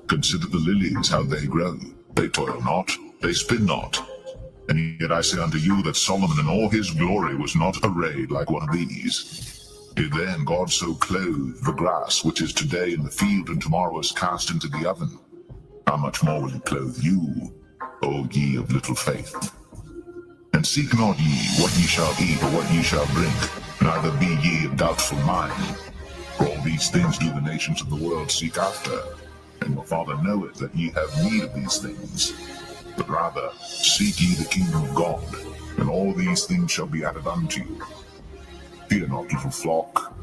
Consider the lilies, how they grow. They toil not, they spin not. And yet I say unto you that Solomon in all his glory was not arrayed like one of these. If then God so clothe the grass which is today in the field and tomorrow is cast into the oven, how much more will he clothe you, O ye of little faith? And seek not ye what ye shall eat or what ye shall drink, neither be ye of doubtful mind. For all these things do the nations of the world seek after, and your Father knoweth that ye have need of these things. But rather seek ye the kingdom of God, and all these things shall be added unto you. Fear not, little flock,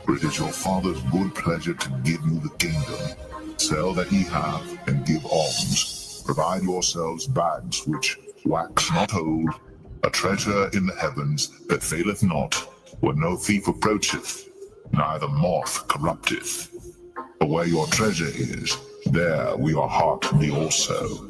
for it is your Father's good pleasure to give you the kingdom. Sell that ye have, and give alms. Provide yourselves bags which wax not old, a treasure in the heavens that faileth not, where no thief approacheth, neither moth corrupteth. For where your treasure is, there will your heart be also.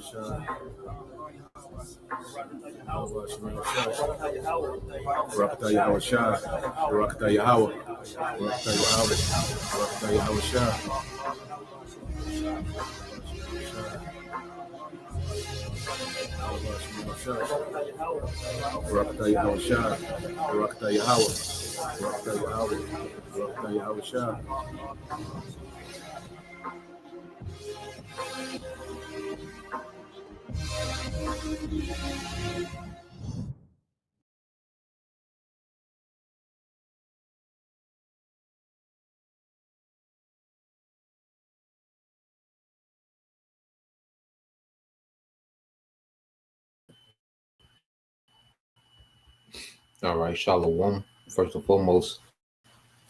All right, Shalom. First and foremost,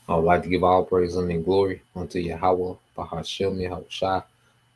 I would like to give all praise and glory unto Yahweh, Bahashem, Yahushua,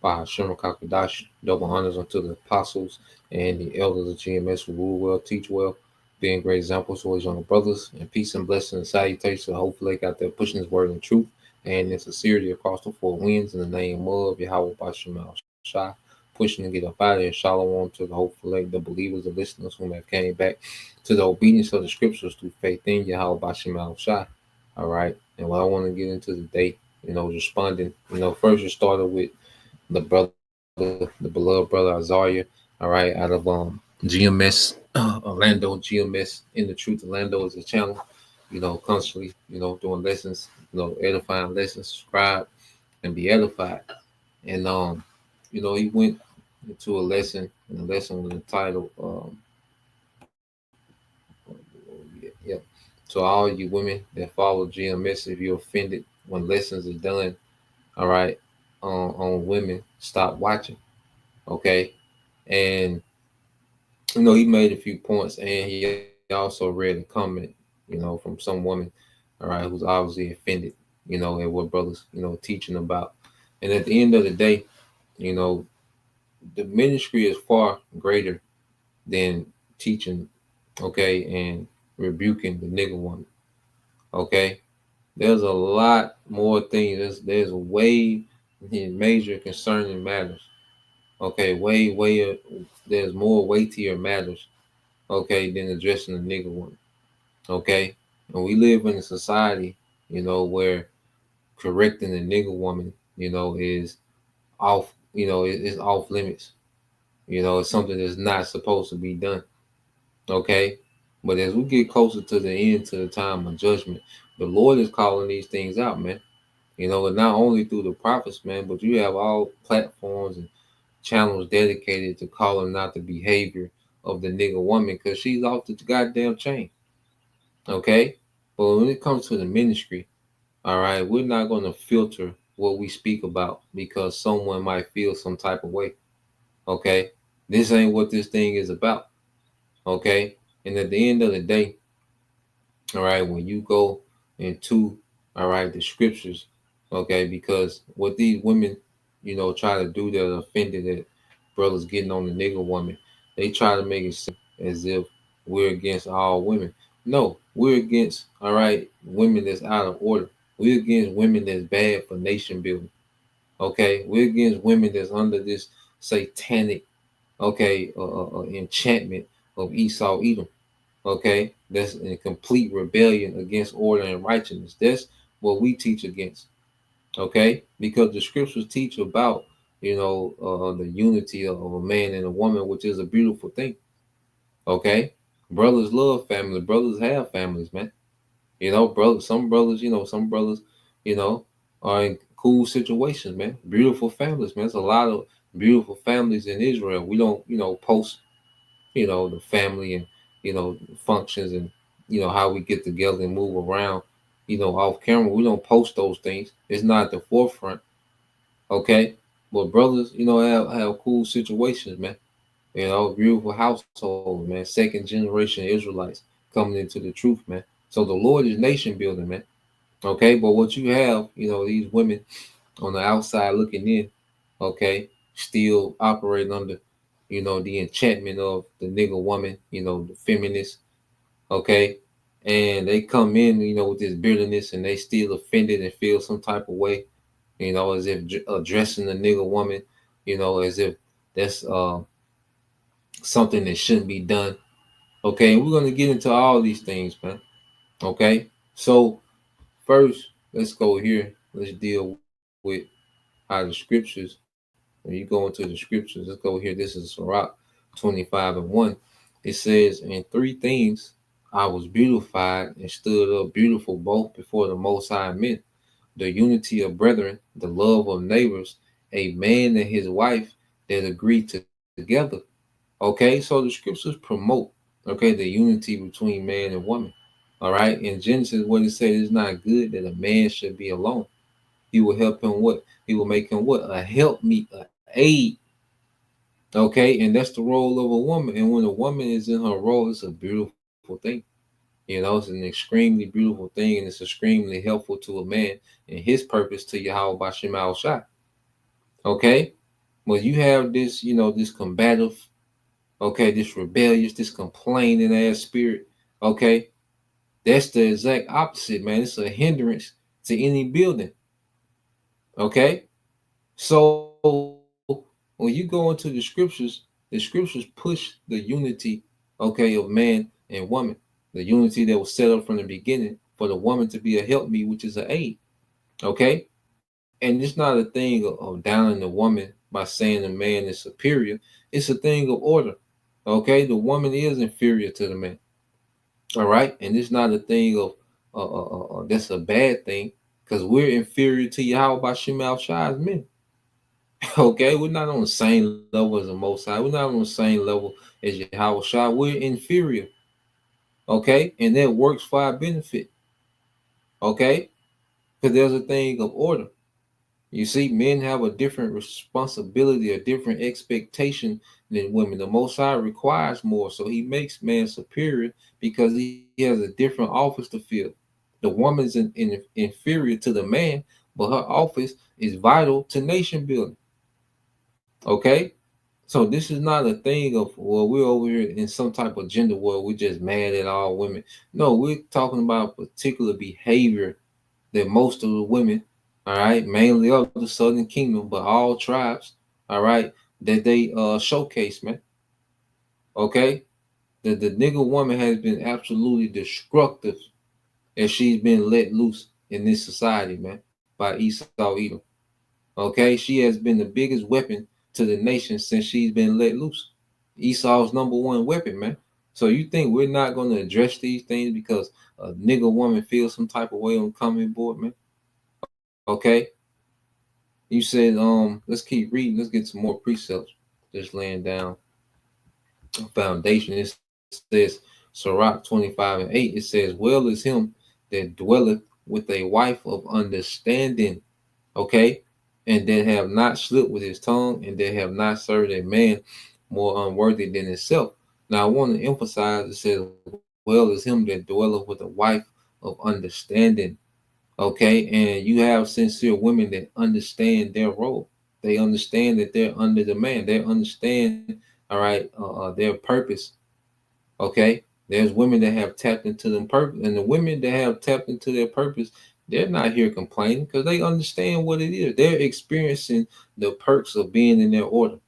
Bahashem, Kakadash, double honors unto the apostles and the elders of GMS who rule well, teach well, being great examples to his younger brothers, and peace and blessing and salutation. Hopefully, got there pushing his word in truth and in sincerity across the four winds in the name of Yahweh, Bahashem, Yahushua. Pushing to get up out of here. Shalom to the hopefully the believers, the listeners who have came back to the obedience of the scriptures through faith in Yahweh, Bahashem, Yahushua. All right. And what I want to get into today, responding, first it started with the brother, the beloved brother Azaria, all right, out of GMS, Orlando, GMS in the truth. Orlando is a channel, constantly, doing lessons, edifying lessons, subscribe and be edified. And he went into a lesson, and the lesson was entitled yeah. So all you women that follow GMS, if you're offended when lessons are done, all right, on women, stop watching. Okay. And he made a few points, and he also read a comment, from some woman, all right, who's obviously offended, at what brothers, teaching about. And at the end of the day, the ministry is far greater than teaching, okay, and rebuking the nigger woman. Okay. There's a lot more things. There's way major concerning matters. Okay, way there's more weightier matters, okay, than addressing the nigger woman. Okay. And we live in a society, where correcting the nigger woman, is off, it's off limits. It's something that's not supposed to be done. Okay. But as we get closer to the end, to the time of judgment, the Lord is calling these things out, man. And not only through the prophets, man, but you have all platforms and channels dedicated to calling out the behavior of the nigger woman because she's off the goddamn chain. Okay? But when it comes to the ministry, all right, we're not going to filter what we speak about because someone might feel some type of way. Okay? This ain't what this thing is about. Okay? And at the end of the day, all right, when you go into, all right, the scriptures, okay, because what these women, try to do, they're offended at brothers getting on the nigger woman. They try to make it seem as if we're against all women. No, we're against, all right, women that's out of order. We're against women that's bad for nation building. Okay, we're against women that's under this satanic, okay, enchantment of Esau Edom. Okay, that's in complete rebellion against order and righteousness. That's what we teach against. Okay, because the scriptures teach about, the unity of a man and a woman, which is a beautiful thing. Okay, brothers love family. Brothers have families, man. Brothers. Some brothers, you know, are in cool situations, man. Beautiful families, man. There's a lot of beautiful families in Israel. We don't, post, the family and functions and how we get together and move around, off camera. We don't post those things. It's not at the forefront. Okay, but brothers, have cool situations, man. Beautiful household, man. Second generation Israelites coming into the truth, man. So the Lord is nation building, man. Okay, but what you have, these women on the outside looking in, okay, still operating under, the enchantment of the nigger woman, the feminist, okay, and they come in, with this bitterness and they still offended and feel some type of way, as if addressing the nigger woman, as if that's something that shouldn't be done. Okay, and we're gonna get into all these things, man. Okay, so first, let's go here. Let's deal with how the scriptures. When you go into the scriptures, let's go here. This is Sirach 25:1. It says, "In three things I was beautified and stood up beautiful both before the Most High men: the unity of brethren, the love of neighbors, a man and his wife that agree together." Okay, so the scriptures promote, okay, the unity between man and woman. All right, in Genesis, what it says is not good that a man should be alone. He will help him what? He will make him what? A helpmeet, a aid. Okay, and that's the role of a woman. And when a woman is in her role, it's a beautiful thing. It's an extremely beautiful thing, and it's extremely helpful to a man and his purpose to Yahweh Bashim Al Shai. Okay, well, you have this, this combative, okay, this rebellious, this complaining ass spirit. Okay, that's the exact opposite, man. It's a hindrance to any building. Okay, so when you go into the scriptures push the unity, okay, of man and woman, the unity that was set up from the beginning for the woman to be a helpmeet, which is an aid. Okay, and it's not a thing of downing the woman by saying the man is superior. It's a thing of order. Okay, the woman is inferior to the man. All right, and it's not a thing of that's a bad thing because we're inferior to Yahweh by Shemal Shai's men. Okay, we're not on the same level as the Most High. We're not on the same level as Yahweh Shai. We're inferior. Okay, and that works for our benefit. Okay, because there's a thing of order. You see, men have a different responsibility, a different expectation than women. The Most High requires more, so He makes man superior because he has a different office to fill. The woman's inferior to the man, but her office is vital to nation building. Okay, so this is not a thing of, well, we're over here in some type of gender war. We're just mad at all women. No, we're talking about particular behavior that most of the women, all right, mainly of the Southern Kingdom, but all tribes, all right, that they showcase, man. Okay, the nigger woman has been absolutely destructive as she's been let loose in this society, man, by Esau Edom. Okay, she has been the biggest weapon to the nation since she's been let loose. Esau's number one weapon, man. So you think we're not going to address these things because a nigger woman feels some type of way on coming board, man? Okay. You said, let's keep reading. Let's get some more precepts. Just laying down a foundation. It says, Sirach 25:8. It says, well is him that dwelleth with a wife of understanding. Okay, and that have not slipped with his tongue, and that have not served a man more unworthy than himself. Now I want to emphasize, it says, well is him that dwelleth with a wife of understanding. Okay, and you have sincere women that understand their role. They understand that they're under the man. They understand all right, their purpose. Okay, there's women that have tapped into them purpose, and the women that have tapped into their purpose, they're not here complaining because they understand what it is. They're experiencing the perks of being in their order.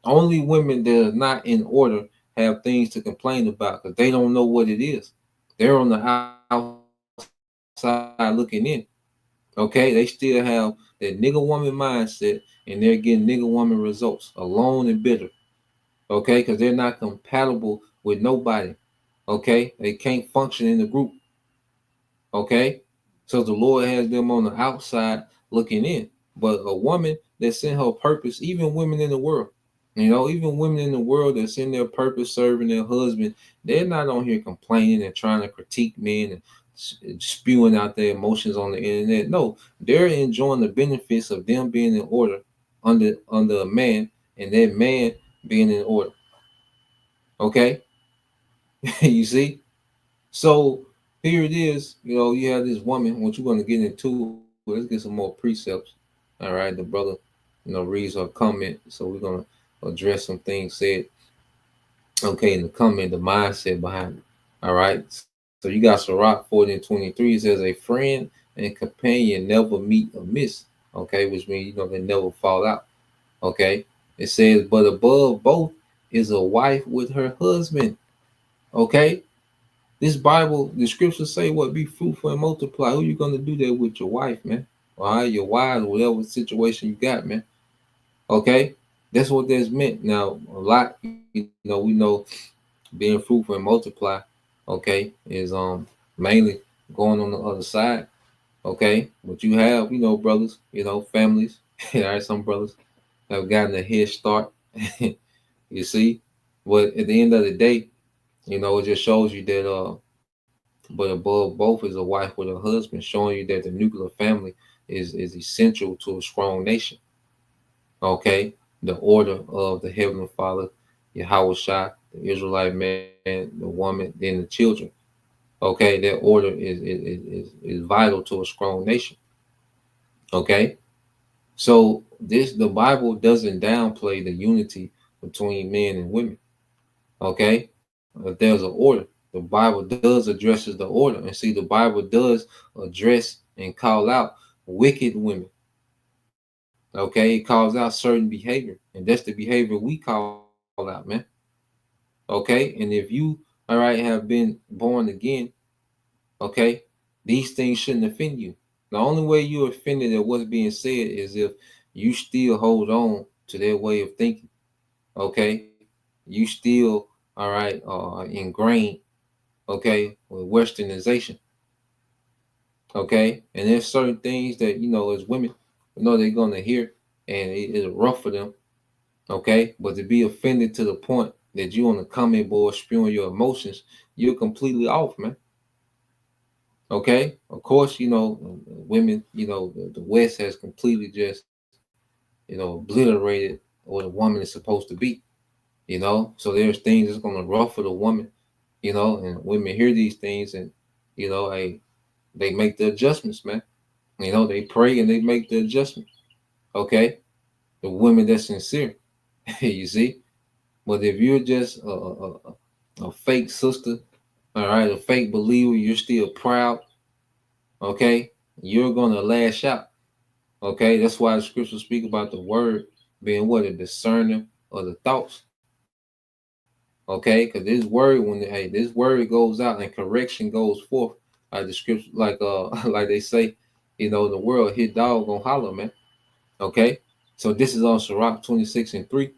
Only women that are not in order have things to complain about because they don't know what it is. They're on the outside looking in. Okay, they still have that nigga woman mindset, and they're getting nigga woman results, alone and bitter. Okay, because they're not compatible with nobody. Okay, they can't function in the group. Okay, so the Lord has them on the outside looking in. But a woman that's in her purpose, even women in the world, even women in the world that's in their purpose, serving their husband, they're not on here complaining and trying to critique men and spewing out their emotions on the internet. No, they're enjoying the benefits of them being in order under a man, and that man being in order. Okay, you see. So here it is. You have this woman, which we're going to get into. Let's get some more precepts. All right, the brother, reads her comment. So we're going to address some things said. Okay, in the comment, the mindset behind it. All right. So you got Sirach 40:23. It says, a friend and companion never meet or miss. Okay, which means, they never fall out. Okay. It says, but above both is a wife with her husband. Okay. This Bible, the scriptures say what? Be fruitful and multiply. Who you gonna do that with? Your wife, man. All right, your wives, whatever situation you got, man. Okay, that's what that's meant. Now, a lot, we know being fruitful and multiply. Okay, is mainly going on the other side. Okay, but you have, brothers, families. All right, some brothers have gotten a head start. You see, but at the end of the day, it just shows you that but above both is a wife with a husband, showing you that the nuclear family is essential to a strong nation. Okay, the order of the Heavenly Father, Yahweh Shah, the Israelite man, the woman, then the children. Okay, that order is vital to a strong nation. Okay, so the Bible doesn't downplay the unity between men and women. Okay, there's an order. The Bible does addresses the order, and see, the Bible does address and call out wicked women. Okay, it calls out certain behavior, and that's the behavior we call out, man. Okay, and if you, all right, have been born again, okay, these things shouldn't offend you. The only way you're offended at what's being said is if you still hold on to their way of thinking. Okay, you still, all right, ingrained, okay, with westernization. Okay, and there's certain things that, as women, they're gonna hear, and it'll ruffle them. Okay, but to be offended to the point that you on the comment board spewing your emotions, you're completely off, man. Okay, of course, women, the West has completely just, obliterated what a woman is supposed to be. So there's things that's gonna ruffle the woman, and women hear these things, and hey, they make the adjustments, man. They pray and they make the adjustment. Okay, the women that's sincere, you see. But if you're just a fake sister, all right, a fake believer, you're still proud. Okay, you're gonna lash out. Okay, that's why the scriptures speak about the word being what, a discerner of the thoughts. Okay, because this word, this word goes out and correction goes forth, like the scripture, like like they say, the world hit dog gonna holler, man. Okay, so this is on Sirach 26:3.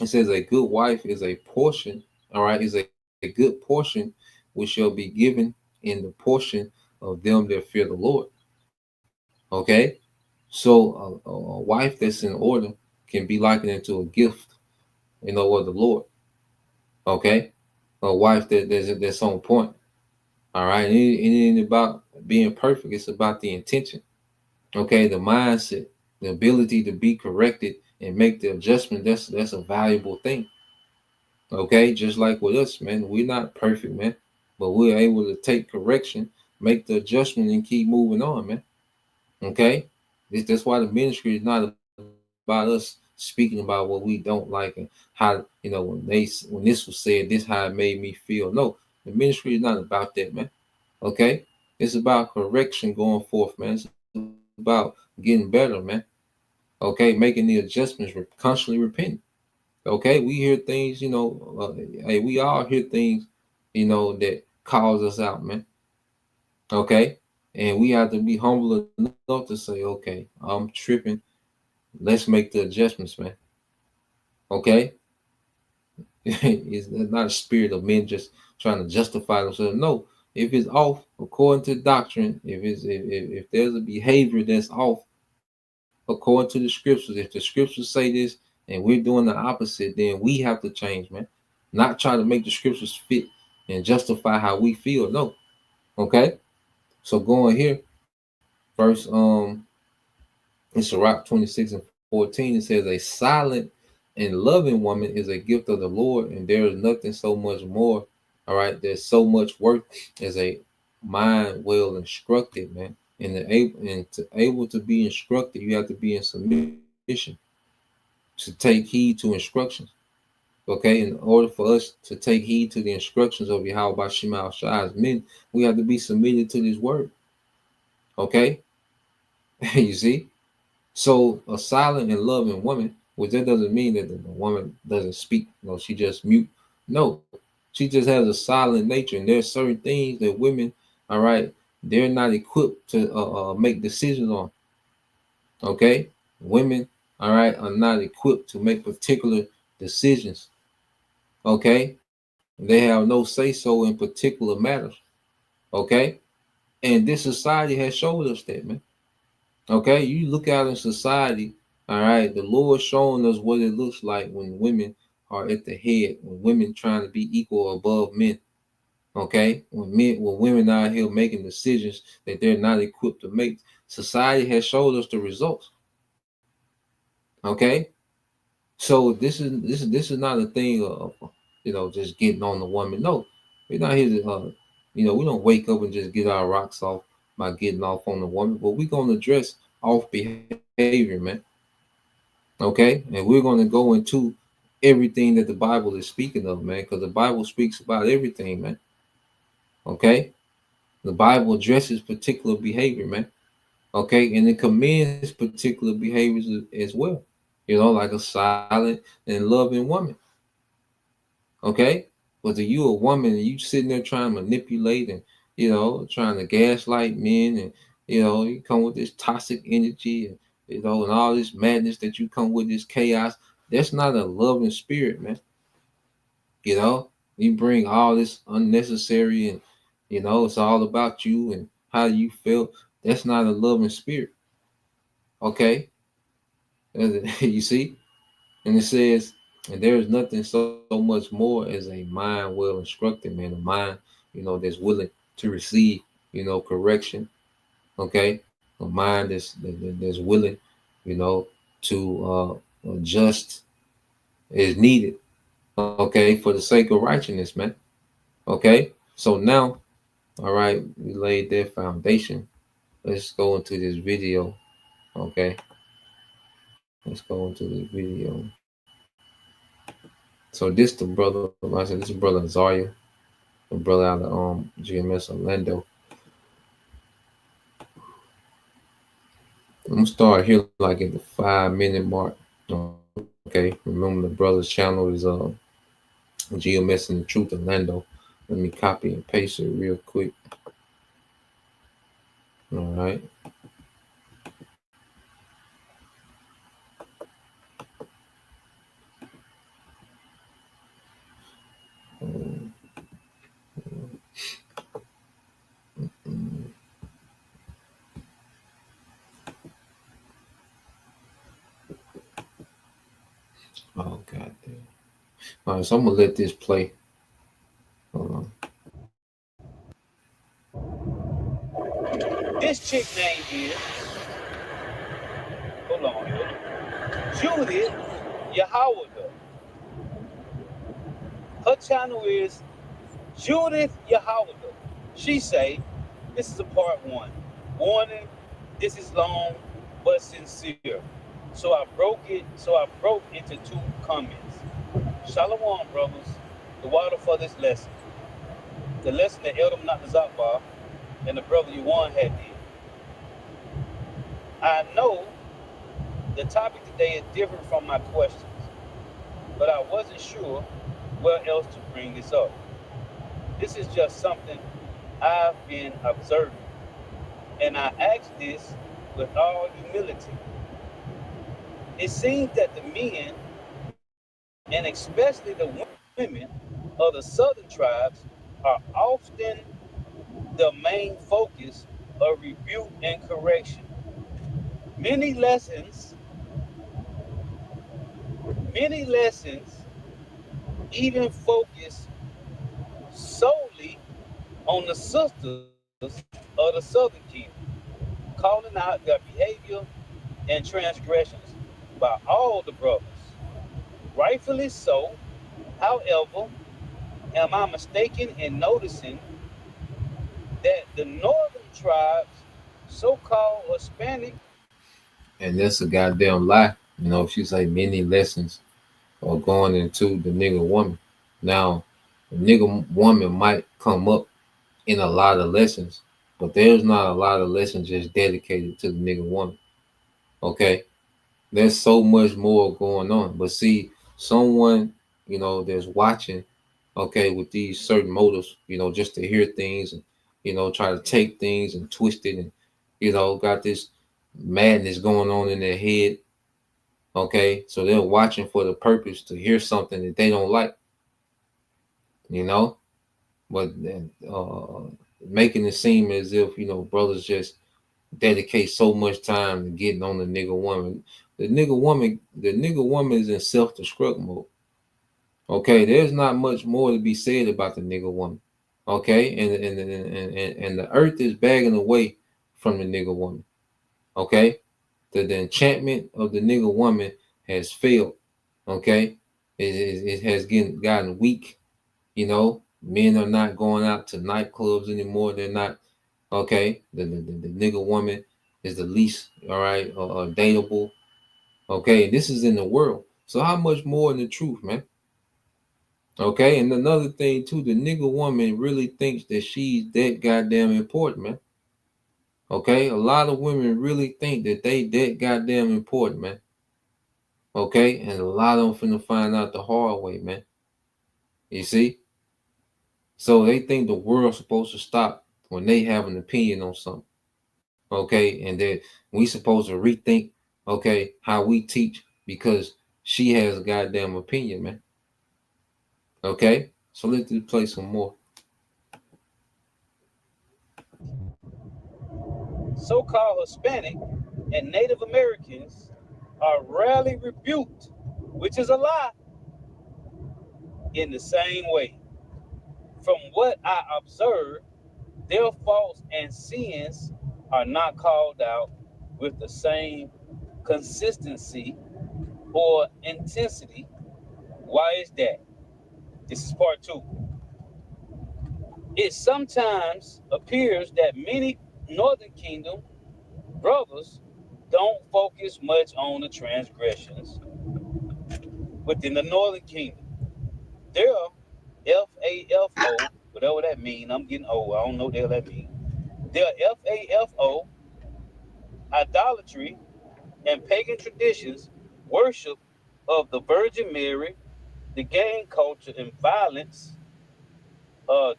It says a good wife is a portion, all right, is a good portion which shall be given in the portion of them that fear the Lord. Okay, so a wife that's in order can be likened into a gift, of the Lord. Okay, a wife that's on point. All right, it ain't about being perfect. It's about the intention. Okay, the mindset, the ability to be corrected and make the adjustment. That's a valuable thing. Okay, just like with us, man, we're not perfect, man, but we're able to take correction, make the adjustment, and keep moving on, man. Okay, that's why the ministry is not about us saying speaking about what we don't like and how, when this was said, this how it made me feel. No, the ministry is not about that, man. Okay, it's about correction going forth, man. It's about getting better, man. Okay, making the adjustments, constantly repenting. Okay, we hear things, hey, we all hear things, that calls us out, man. Okay, and we have to be humble enough to say, okay, I'm tripping. Let's make the adjustments, man. Okay, it's not a spirit of men just trying to justify themselves. No, if it's off according to doctrine, if there's a behavior that's off according to the scriptures, if the scriptures say this and we're doing the opposite, then we have to change, man. Not try to make the scriptures fit and justify how we feel. No. Okay. So going here, verse in Sirach 26 and 14, it says, a silent and loving woman is a gift of the Lord, and there is nothing so much more. All right, there's so much worth as a mind well instructed, man. And able to be instructed, you have to be in submission to take heed to instructions. Okay, in order for us to take heed to the instructions of Yahweh Shema Shai as men, we have to be submitted to this word. Okay, you see. So a silent and loving woman, which that doesn't mean that the woman doesn't speak. She just mute. No, she just has a silent nature, and there's certain things that women, all right, they're not equipped to make decisions on. Okay, women, all right, are not equipped to make particular decisions. Okay, they have no say so in particular matters. Okay, and this society has showed us that, man. Okay, you look out in society, all right, the Lord showing us what it looks like when women are at the head, when women trying to be equal above men. Okay, when women are out here making decisions that they're not equipped to make, society has showed us the results. Okay, so this is not a thing of just getting on the woman. No, we're not here to we don't wake up and just get our rocks off by getting off on the woman, but we're gonna address off behavior, man. Okay, and we're gonna go into everything that the Bible is speaking of, man, because the Bible speaks about everything, man. Okay, the Bible addresses particular behavior, man. Okay, and it commends particular behaviors as well. Like a silent and loving woman. Okay, whether you a woman and you sitting there trying to manipulate and trying to gaslight men, and you come with this toxic energy, and and all this madness that you come with, this chaos. That's not a loving spirit, man. You bring all this unnecessary, and it's all about you and how you feel. That's not a loving spirit. Okay, you see, and it says, and there is nothing so much more as a mind well instructed, man. A mind, that's willing to receive, correction. Okay, a mind that's willing, to adjust as needed. Okay, for the sake of righteousness, man. Okay, so now, all right, we laid that foundation. Let's go into this video. Okay, let's go into this video. So this the brother, like I said, this is brother Zarya, the brother out of GMS Orlando. I'm gonna start here like at the 5-minute mark. Okay, remember the brother's channel is GMS and the Truth Orlando. Let me copy and paste it real quick. All right. Oh god damn. All right, so I'm gonna let this play. Hold on. This chick name is, hold on here, Judith Yahawada. Her channel is Judith Yahawada. She say, this is a part 1. Warning, this is long but sincere. So I broke it. So I broke into two comments. Shalom, brothers. The water for this lesson. The lesson that Eldom Zakbar and the brother Yuan had did. I know the topic today is different from my questions, but I wasn't sure where else to bring this up. This is just something I've been observing, and I ask this with all humility. It seems that the men, and especially the women of the southern tribes, are often the main focus of rebuke and correction. Many lessons, many lessons even focus solely on the sisters of the southern kingdom, calling out their behavior and transgressions by all the brothers. Rightfully so. However, am I mistaken in noticing that the northern tribes, so called Hispanic, And that's a goddamn lie. She say many lessons are going into the nigga woman. Now, the nigga woman might come up in a lot of lessons, but there's not a lot of lessons just dedicated to the nigga woman. Okay, there's so much more going on. But see, someone that's watching, okay, with these certain motives, just to hear things and try to take things and twist it, and got this madness going on in their head. Okay, so they're watching for the purpose to hear something that they don't like, you know, but making it seem as if brothers just dedicate so much time to getting on the nigga woman. The nigga woman is in self-destruct mode. Okay, there's not much more to be said about the nigga woman. Okay, and the earth is bagging away from the nigga woman. Okay, the enchantment of the nigga woman has failed. Okay, it has gotten weak. Men are not going out to nightclubs anymore. They're not. Okay, the nigga woman is the least, all right, dateable. Okay, and this is in the world. So how much more in the truth, man? Okay, and another thing too, the nigga woman really thinks that she's that goddamn important, man. Okay, a lot of women really think that they that goddamn important, man. Okay, and a lot of them finna find out the hard way, man. You see? So they think the world's supposed to stop when they have an opinion on something. Okay, and that we supposed to rethink, okay, how we teach because she has a goddamn opinion, man. Okay, so let's just play some more. so called Hispanic, and Native Americans are rarely rebuked, which is a lie, in the same way. From what I observe, their faults and sins are not called out with the same consistency or intensity. Why is that? This is part two. It sometimes appears that many Northern Kingdom brothers don't focus much on the transgressions within the Northern Kingdom. Their FAFO, whatever that means, I'm getting old, I don't know what the hell that means. Their FAFO, idolatry, and pagan traditions, worship of the Virgin Mary, the gang culture and violence,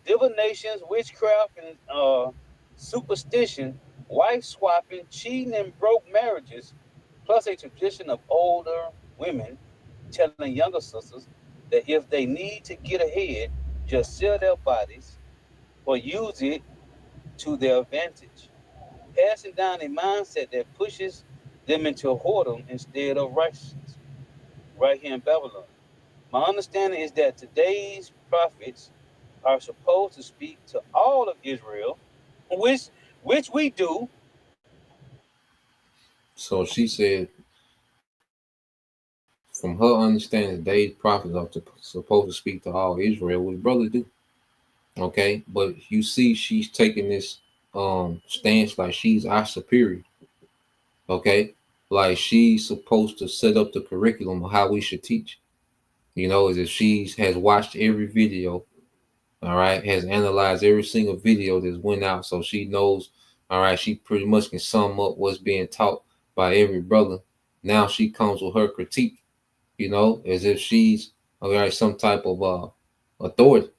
divinations, witchcraft, and superstition, wife swapping, cheating, and broke marriages, plus a tradition of older women telling younger sisters that if they need to get ahead, just sell their bodies or use it to their advantage, passing down a mindset that pushes them into whoredom instead of righteousness, right here in Babylon. My understanding is that today's prophets are supposed to speak to all of Israel, which we do. So she said, from her understanding, today's prophets are supposed to speak to all Israel, which brothers do. Okay, but you see, she's taking this stance like she's our superior. Okay, like she's supposed to set up the curriculum of how we should teach. As if she has watched every video, all right, has analyzed every single video that's went out, so she knows, all right, she pretty much can sum up what's being taught by every brother. Now she comes with her critique, as if she's, all right, some type of authority.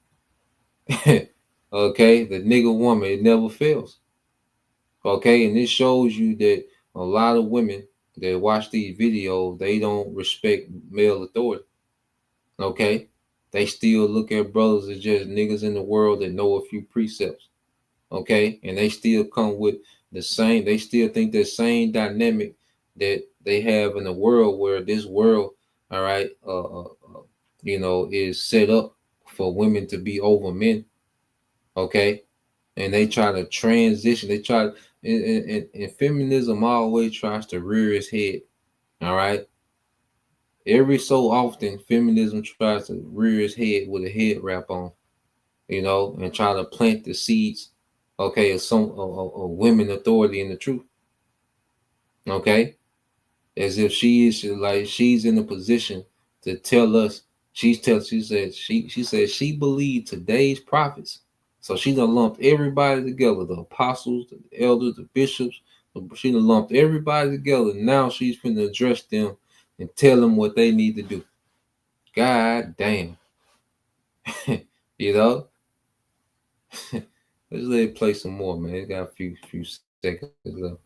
Okay, the nigga woman, it never fails. Okay, and this shows you that a lot of women that watch these videos, they don't respect male authority. Okay, they still look at brothers as just niggas in the world that know a few precepts. Okay, and they still come with the same, they still think the same dynamic that they have in the world, where this world, all right, is set up for women to be over men. Okay, and they try to transition, and feminism always tries to rear its head. All right, every so often feminism tries to rear its head with a head wrap on, and try to plant the seeds, okay, of some of women authority in the truth. Okay, as if she's in a position to tell us. She said she believed today's prophets. So she done lumped everybody together, the apostles, the elders, the bishops. She done lumped everybody together. Now she's going to address them and tell them what they need to do. God damn. you know? Let's let it play some more, man. It got a few seconds left.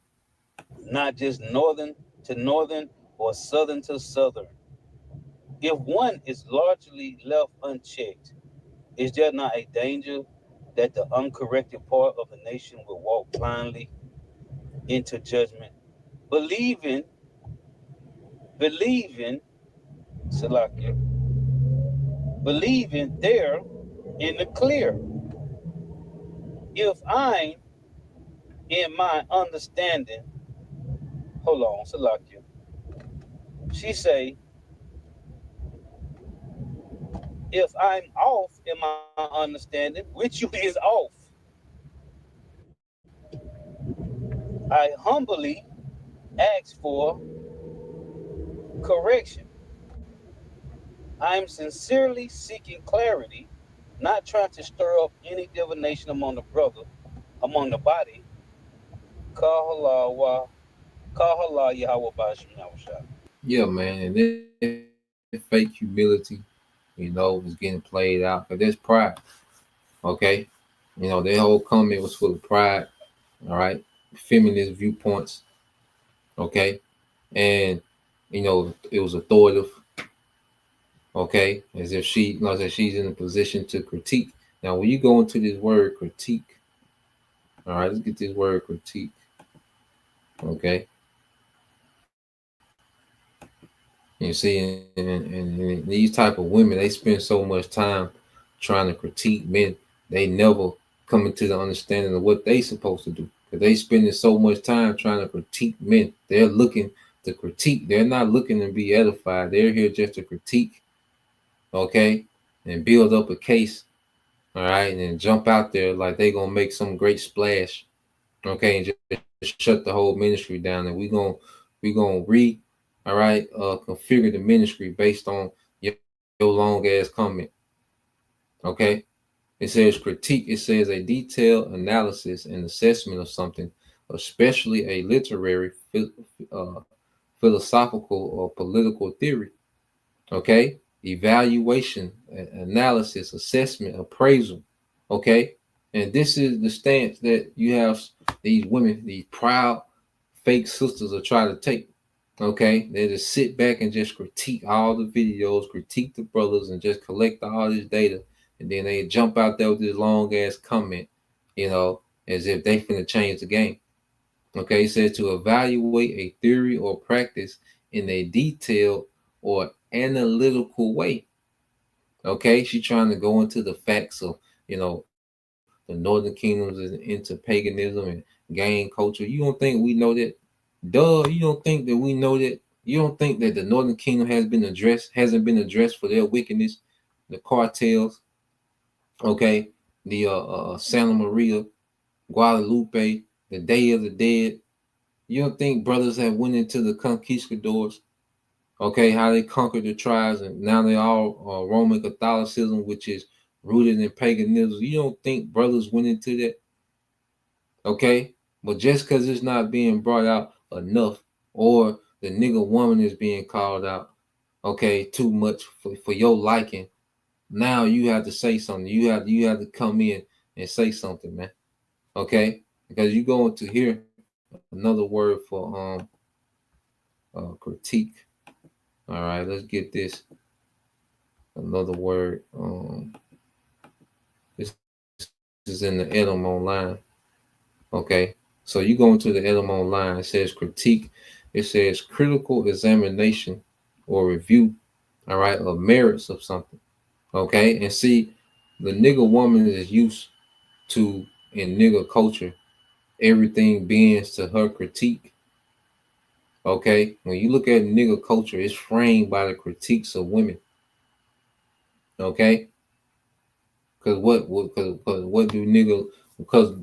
Not just northern to northern or southern to southern. If one is largely left unchecked, is there not a danger that the uncorrected part of the nation will walk blindly into judgment, believing, Salakia, believing they're in the clear? If I'm in my understanding, hold on, Salakia. She say, if I'm off in my understanding, which you is off, I humbly ask for correction. I'm sincerely seeking clarity, not trying to stir up any divination among the body. Kahala Yahweh Bashim Yahushua. Yeah, man. And that fake humility, was getting played out. But there's pride. Okay. Their whole comment was full of pride. All right. Feminist viewpoints. Okay. And, it was authoritative. Okay. As if she's in a position to critique. Now, when you go into this word critique, all right, let's get this word critique. Okay. You see, and these type of women, they spend so much time trying to critique men. They never come into the understanding of what they supposed to do. Because they spending so much time trying to critique men. They're looking to critique. They're not looking to be edified. They're here just to critique, okay, and build up a case, all right, and then jump out there like they're going to make some great splash, okay, and just shut the whole ministry down. And we're going to all right, configure the ministry based on your long ass comment. Okay, it says critique. It says a detailed analysis and assessment of something, especially a literary, philosophical, or political theory. Okay, evaluation, analysis, assessment, appraisal. Okay, and this is the stance that you have these women, these proud fake sisters, are trying to take. Okay, they just sit back and just critique all the videos, critique the brothers, and just collect all this data, and then they jump out there with this long ass comment, as if they finna change the game. Okay, it says to evaluate a theory or practice in a detailed or analytical way. Okay, she's trying to go into the facts of, the northern kingdoms is into paganism and gang culture. You don't think we know that? Duh, you don't think that we know that? You don't think that the Northern Kingdom hasn't been addressed for their wickedness, the cartels, okay, the Santa Maria, Guadalupe, the Day of the Dead, You don't think brothers that went into the conquistadors, okay, how they conquered the tribes, and now they all Roman Catholicism, which is rooted in paganism. You don't think brothers went into that, okay? But just because it's not being brought out enough, or the nigga woman is being called out, okay, too much for your liking, now you have to say something. You have to come in and say something, man. Okay, because you go into here another word for critique. All right, let's get this another word. This is in the Edom Online. Okay, so you go into the Edom Online. It says critique. It says critical examination or review. All right, of merits of something. Okay, and see, the nigga woman is used to in nigga culture everything bends to her critique. Okay, when you look at nigga culture, it's framed by the critiques of women. Okay, because what do nigga? Because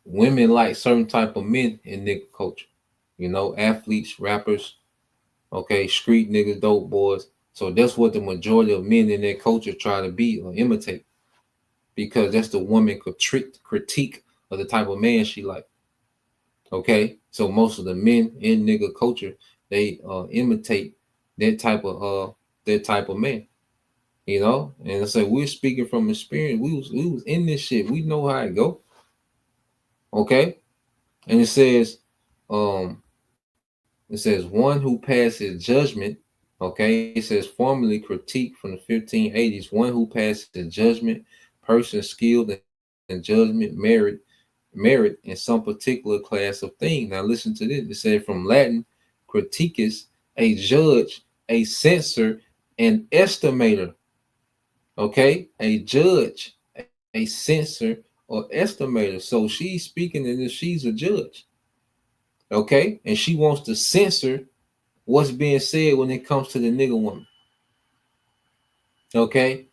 women like certain type of men in nigga culture. You know, athletes, rappers. Okay, street niggas, dope boys. So that's what the majority of men in their culture try to be or imitate, because that's the woman critique of the type of man she like. Okay, so most of the men in nigga culture, they imitate that type of man, you know. And so we're speaking from experience. We was in this shit. We know how it go. Okay, and um, it says one who passes judgment. Okay, it says formerly critique from the 1580s. One who passes judgment, person skilled in judgment, merit in some particular class of thing. Now listen to this. It said from Latin, criticus, a judge, a censor, an estimator. Okay, a judge, a censor, or estimator. So she's speaking as if she's a judge. Okay, and she wants to censor what's being said when it comes to the nigga woman. Okay,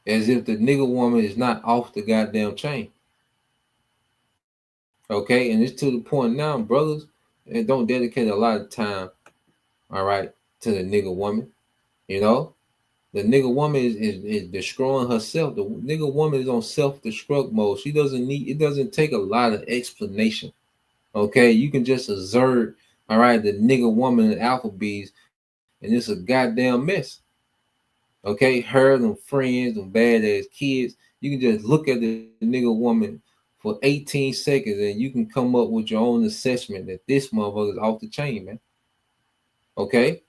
as if the nigga woman is not off the goddamn chain. Okay, and it's to the point now, brothers, and don't dedicate a lot of time, all right, to the nigga woman. You know, the nigga woman is destroying herself. The nigga woman is on self-destruct mode. She doesn't need, it doesn't take a lot of explanation. Okay, you can just observe, all right, the nigga woman and alphabets, and it's a goddamn mess. Okay, her, them friends, them badass kids. You can just look at the nigga woman for 18 seconds and you can come up with your own assessment that this motherfucker is off the chain, man. Okay?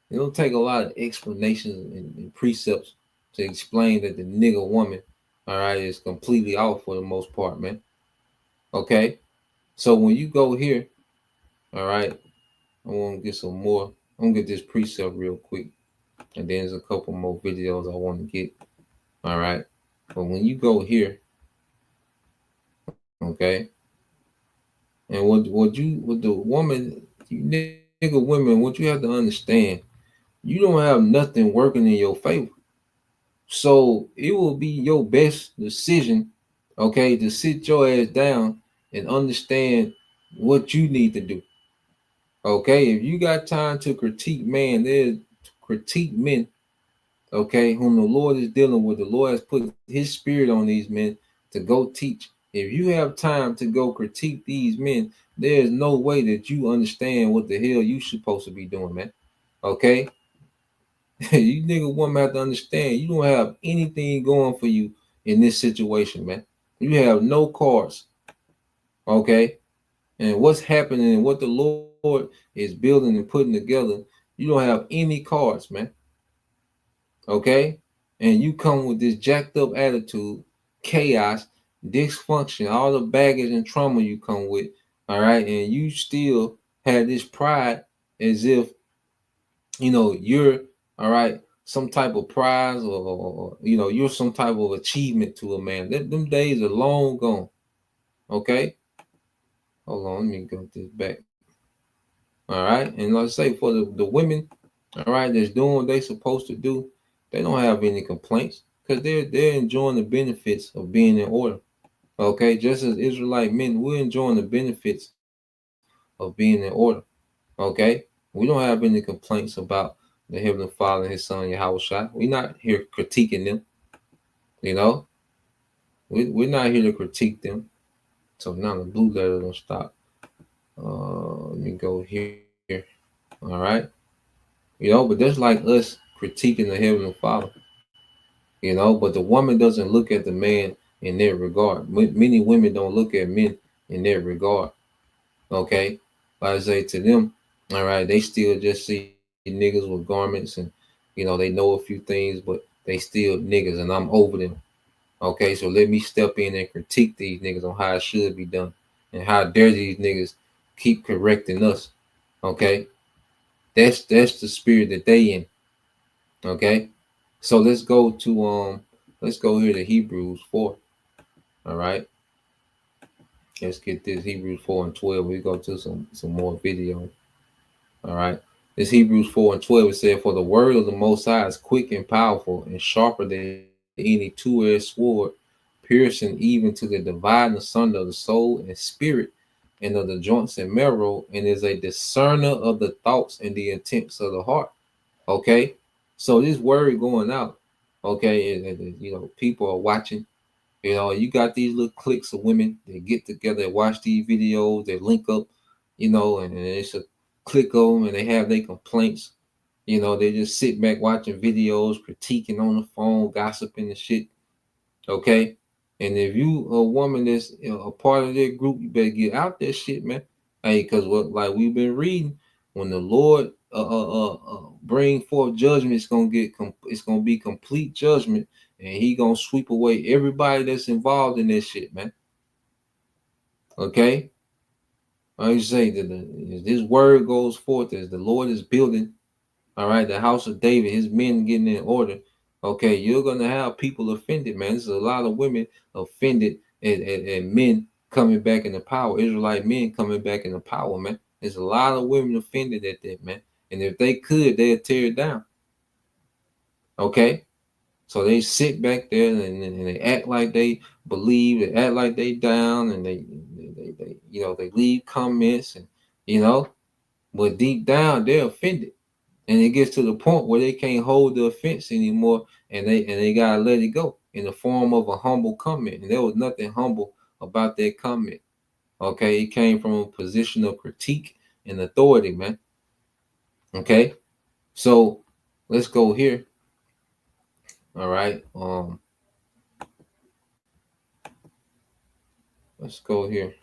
It don't take a lot of explanations and precepts to explain that the nigga woman, all right, is completely off for the most part, man. Okay? So when you go here, all right, I want to get some more. I'm gonna get this precept real quick. And then there's a couple more videos I want to get. All right. But when you go here, okay, and what the woman, you nigga women, what you have to understand, you don't have nothing working in your favor. So it will be your best decision, okay, to sit your ass down and understand what you need to do. Okay, if you got time to critique man, there's critique men, okay, whom the Lord is dealing with. The Lord has put his spirit on these men to go teach. If you have time to go critique these men, there is no way that you understand what the hell you supposed to be doing, man. Okay? You nigga woman have to understand you don't have anything going for you in this situation, man. You have no cards. Okay? And what's happening and what the Lord is building and putting together, you don't have any cards, man. Okay? And you come with this jacked up attitude, chaos, dysfunction, all the baggage and trauma you come with, all right, and you still have this pride as if, you know, you're, all right, some type of prize or you know, you're some type of achievement to a man. Them days are long gone. Okay? Hold on, let me get this back. All right, and like I say, for the women, all right, that's doing what they supposed to do, they don't have any complaints because they're enjoying the benefits of being in order. Okay, just as Israelite men, we're enjoying the benefits of being in order. Okay, we don't have any complaints about the Heavenly Father and His Son Yahweh. We're not here critiquing them. You know, we're not here to critique them. So now the blue letter don't stop. Let me go here. All right, but that's like us critiquing the Heavenly Father. But the woman doesn't look at the man in that regard. Many women don't look at men in that regard. Okay, like I say to them, all right, they still just see niggas with garments and they know a few things, but they still niggas, and I'm over them. Okay, so let me step in and critique these niggas on how it should be done, and how dare these niggas keep correcting us. Okay, that's the spirit that they in. Okay, so let's go here to Hebrews 4. All right, let's get this Hebrews 4 and 12. We go to some more video. All right, this Hebrews 4 and 12. It said, "For the word of the Most High is quick and powerful, and sharper than any two-edged sword, piercing even to the dividing asunder of the soul and spirit, and of the joints and marrow, and is a discerner of the thoughts and the intents of the heart." Okay, so this word going out. Okay, and people are watching. You got these little cliques of women that get together and watch these videos. They link up, and it's a click of them, and they have their complaints. They just sit back watching videos, critiquing on the phone, gossiping and shit. Okay, and if you a woman that's a part of that group, you better get out that shit, man. Hey, because like we've been reading, when the Lord bring forth judgment, it's gonna be complete judgment, and He gonna sweep away everybody that's involved in this shit, man. Okay, I say that this word goes forth as the Lord is building. All right, the house of David, His men getting in order. Okay, you're gonna have people offended, man. There's a lot of women offended and men coming back in the power. Israelite men coming back in the power, man. There's a lot of women offended at that, man. And if they could, they'd tear it down. Okay, so they sit back there and they act like they believe, they act like they down, and they they leave comments and but deep down they're offended. And it gets to the point where they can't hold the offense anymore, and they gotta let it go in the form of a humble comment. And there was nothing humble about that comment. Okay, it came from a position of critique and authority, man. Okay, so let's go here. All right, let's go here.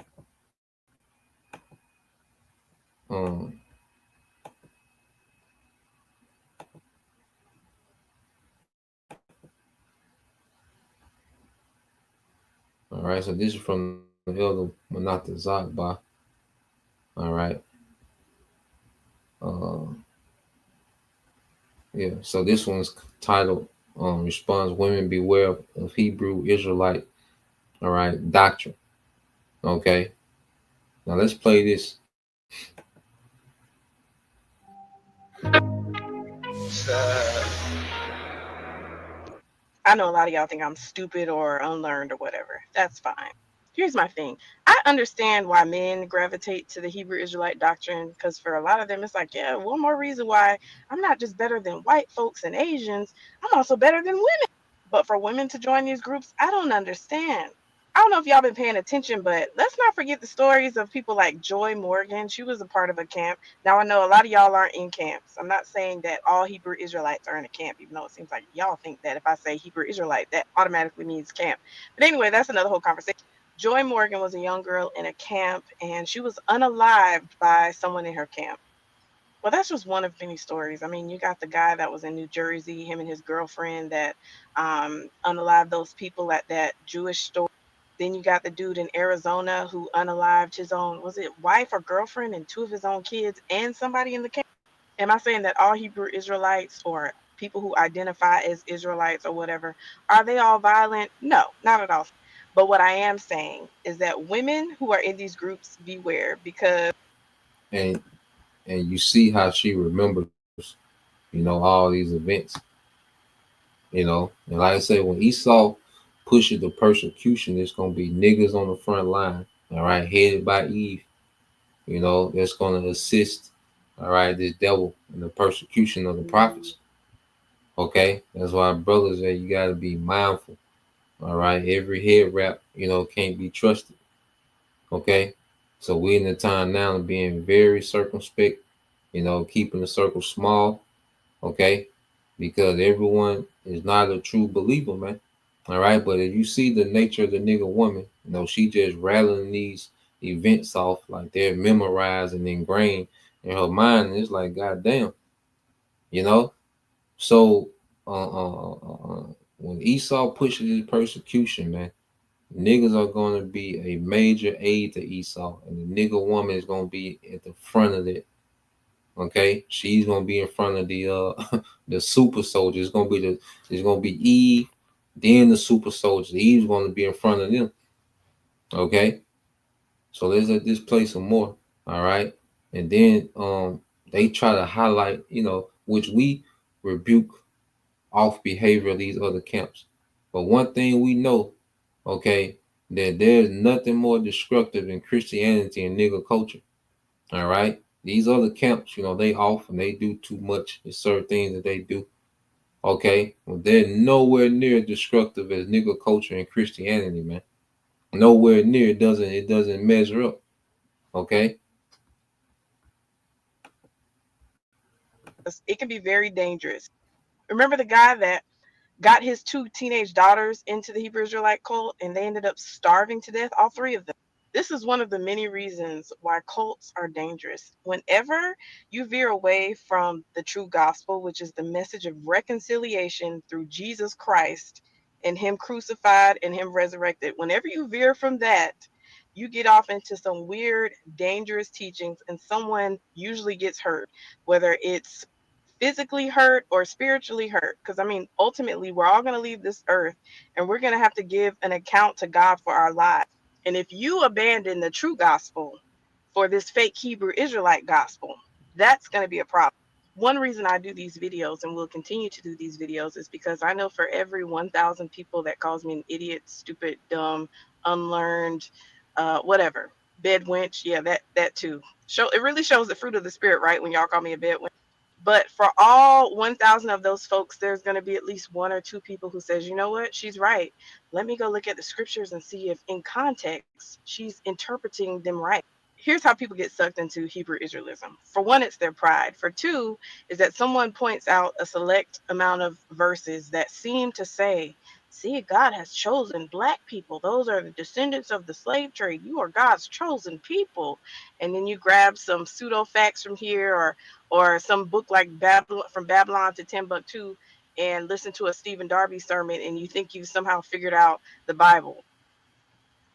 All right, so this is from the Elder Manata Zagba. All right. Yeah, so this one's titled Response Women Beware of Hebrew Israelite, all right, doctrine. Okay. Now let's play this. I know a lot of y'all think I'm stupid or unlearned or whatever. That's fine. Here's my thing. I understand why men gravitate to the Hebrew Israelite doctrine, because for a lot of them, it's like, yeah, one more reason why I'm not just better than white folks and Asians, I'm also better than women. But for women to join these groups, I don't understand. I don't know if y'all been paying attention, but let's not forget the stories of people like Joy Morgan. She was a part of a camp. Now, I know a lot of y'all aren't in camps. I'm not saying that all Hebrew Israelites are in a camp, even though it seems like y'all think that if I say Hebrew Israelite, that automatically means camp. But anyway, that's another whole conversation. Joy Morgan was a young girl in a camp, and she was unalived by someone in her camp. Well, that's just one of many stories. I mean, you got the guy that was in New Jersey, him and his girlfriend that unalived those people at that Jewish store. Then you got the dude in Arizona who unalived his own, was it wife or girlfriend and two of his own kids and somebody in the camp? Am I saying that all Hebrew Israelites or people who identify as Israelites or whatever, are they all violent? No, not at all. But what I am saying is that women who are in these groups, beware, because And you see how she remembers, all these events. And like I said, when Esau pushes the persecution, it's gonna be niggas on the front line, all right, headed by Eve. that's going to assist, all right, this devil in the persecution of the prophets. Okay, that's why brothers, that you got to be mindful. All right, every head wrap, can't be trusted. Okay, so we in the time now of being very circumspect, keeping the circle small. Okay, because everyone is not a true believer, man. All right, but if you see the nature of the nigga woman, she just rattling these events off like they're memorized and ingrained in her mind. And it's like, goddamn, you know. So when Esau pushes his persecution, man, niggas are going to be a major aid to Esau, and the nigga woman is going to be at the front of it. Okay, she's going to be in front of the the super soldier. It's going to be Eve, then the super soldiers. Eve's going to be in front of them. Okay, so let's let this play some more. All right, and then they try to highlight, which we rebuke off behavior of these other camps. But one thing we know, okay, that there's nothing more destructive than Christianity and nigger culture. All right. These other camps, they off and they do too much. There's certain things that they do. Okay. Well, they're nowhere near destructive as nigger culture and Christianity, man. Nowhere near. It doesn't measure up. Okay. It can be very dangerous. Remember the guy that got his 2 teenage daughters into the Hebrew Israelite cult and they ended up starving to death, all 3 of them. This is one of the many reasons why cults are dangerous. Whenever you veer away from the true gospel, which is the message of reconciliation through Jesus Christ and him crucified and him resurrected, whenever you veer from that, you get off into some weird, dangerous teachings, and someone usually gets hurt, whether it's physically hurt or spiritually hurt. Because ultimately, we're all going to leave this earth and we're going to have to give an account to God for our lives. And if you abandon the true gospel for this fake Hebrew Israelite gospel, that's going to be a problem. One reason I do these videos and will continue to do these videos is because I know for every 1,000 people that calls me an idiot, stupid, dumb, unlearned, whatever, bed wench, yeah, that too. It really shows the fruit of the spirit, right? When y'all call me a bed wench. But for all 1,000 of those folks, there's going to be at least 1 or 2 people who says, you know what, she's right. Let me go look at the scriptures and see if in context she's interpreting them right. Here's how people get sucked into Hebrew Israelism. For one, it's their pride. For two, is that someone points out a select amount of verses that seem to say, see, God has chosen Black people. Those are the descendants of the slave trade. You are God's chosen people. And then you grab some pseudo facts from here or some book like From Babylon to Timbuktu and listen to a Stephen Darby sermon and you think you've somehow figured out the Bible.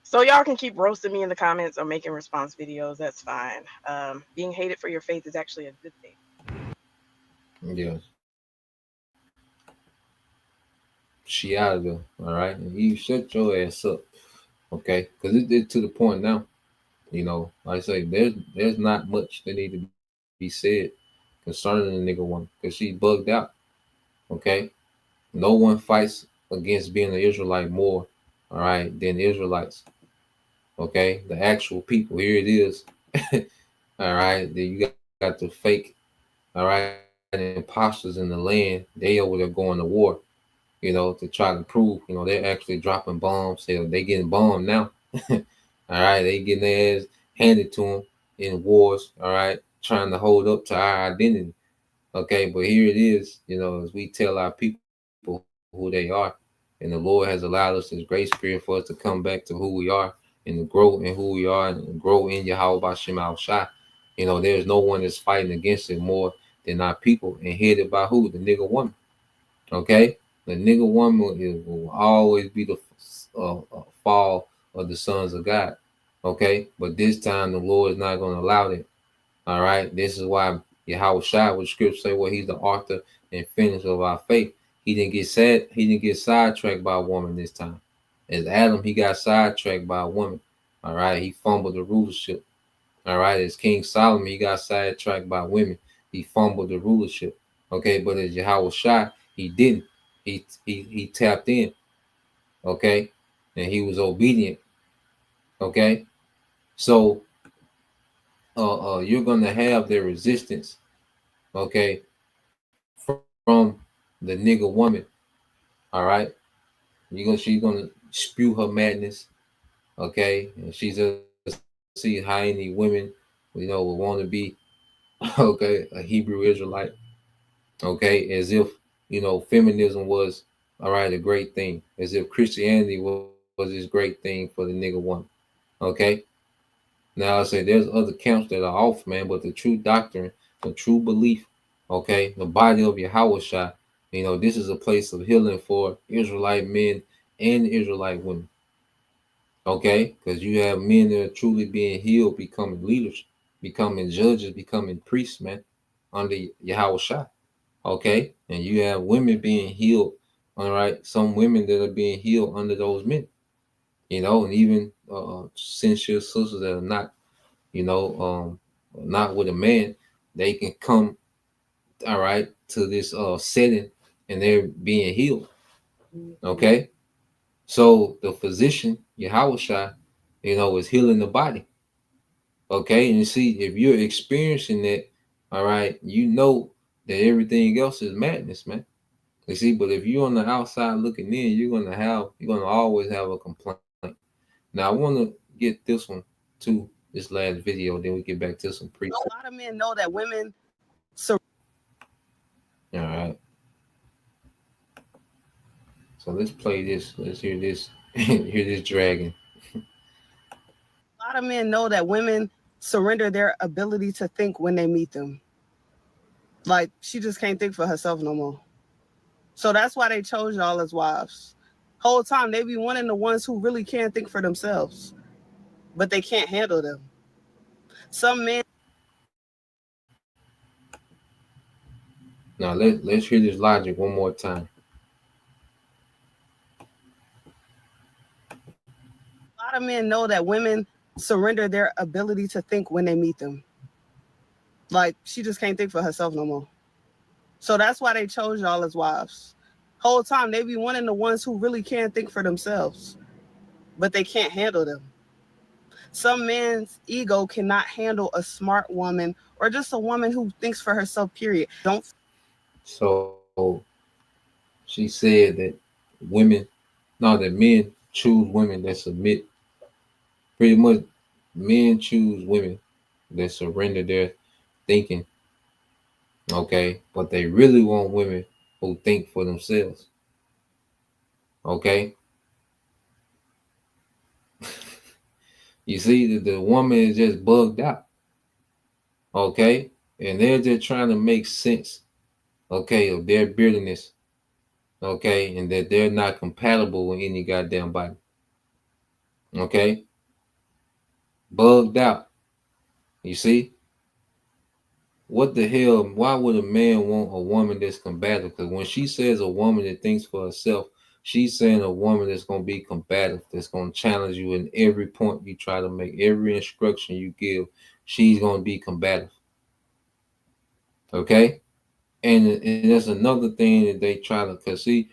So y'all can keep roasting me in the comments or making response videos. That's fine. Being hated for your faith is actually a good thing. Yes. She out of there. All right. And you shut your ass up. Okay. Because it's to the point now. Like I say, there's not much that need to be said concerning the nigga one because she's bugged out. Okay. No one fights against being an Israelite more, all right, than the Israelites. Okay. The actual people. Here it is. All right. Then you got the fake, all right, imposters in the land. They over there going to war, to try to prove, they're actually dropping bombs. They getting bombed now. All right. They getting their ass handed to them in wars. All right. Trying to hold up to our identity. Okay. But here it is, as we tell our people who they are. And the Lord has allowed us His grace period for us to come back to who we are and to grow in who we are and grow in Yahweh B'Shem Al-Shai. There's no one that's fighting against it more than our people and headed by who? The nigga woman. Okay? The nigga woman will always be the fall of the sons of God. Okay? But this time the Lord is not going to allow that. All right? This is why Yahweh Shai, what scripture say, well, He's the author and finisher of our faith. He didn't get sidetracked by a woman this time. As Adam, he got sidetracked by a woman. All right? He fumbled the rulership. All right? As King Solomon, he got sidetracked by women. He fumbled the rulership. Okay? But as Yahweh Shai, he didn't. He tapped in. Okay? And he was obedient. Okay? So you're gonna have their resistance, okay, from the nigga woman. All right, she's gonna spew her madness, okay, and she's gonna see how any women, would want to be, okay, a Hebrew Israelite, okay, as if feminism was all right, a great thing, as if Christianity was this great thing for the nigga woman, okay. Now I say there's other camps that are off, man, but the true doctrine, the true belief, okay, the body of Yahweh, this is a place of healing for Israelite men and Israelite women, okay, because you have men that are truly being healed, becoming leaders, becoming judges, becoming priests, man, under Yahweh, okay, and you have women being healed, all right, some women that are being healed under those men, and even sincere sisters that are not not with a man, they can come, all right, to this setting and they're being healed. Okay. So the physician, Yahweh, is healing the body. Okay. And you see, if you're experiencing that, all right, that everything else is madness, man. You see, but if you're on the outside looking in, you're gonna always have a complaint. Now I want to get this one to this last video, then we get back to some preaching. A lot of men know that women. All right. So let's play this. Let's hear this. Hear this dragon. A lot of men know that women surrender their ability to think when they meet them. Like, she just can't think for herself no more. So that's why they chose y'all as wives. Whole time they be wanting the ones who really can't think for themselves, but they can't handle them. Some men. Now let's hear this logic one more time. A lot of men know that women surrender their ability to think when they meet them. Like, she just can't think for herself no more. So that's why they chose y'all as wives. Whole time they be wanting the ones who really can't think for themselves, but they can't handle them. Some men's ego cannot handle a smart woman or just a woman who thinks for herself, period. So she said that men choose women that submit. Pretty much, men choose women that surrender their thinking. Okay, but they really want women who think for themselves. Okay. You see that the woman is just bugged out. Okay, and they're just trying to make sense, okay, of their bitterness, okay, and that they're not compatible with any goddamn body. Okay, bugged out. You see, what the hell? Why would a man want a woman that's combative? Because when she says a woman that thinks for herself, she's saying a woman that's going to be combative, that's going to challenge you in every point you try to make, every instruction you give. She's going to be combative. Okay. And there's another thing that they try to, because see,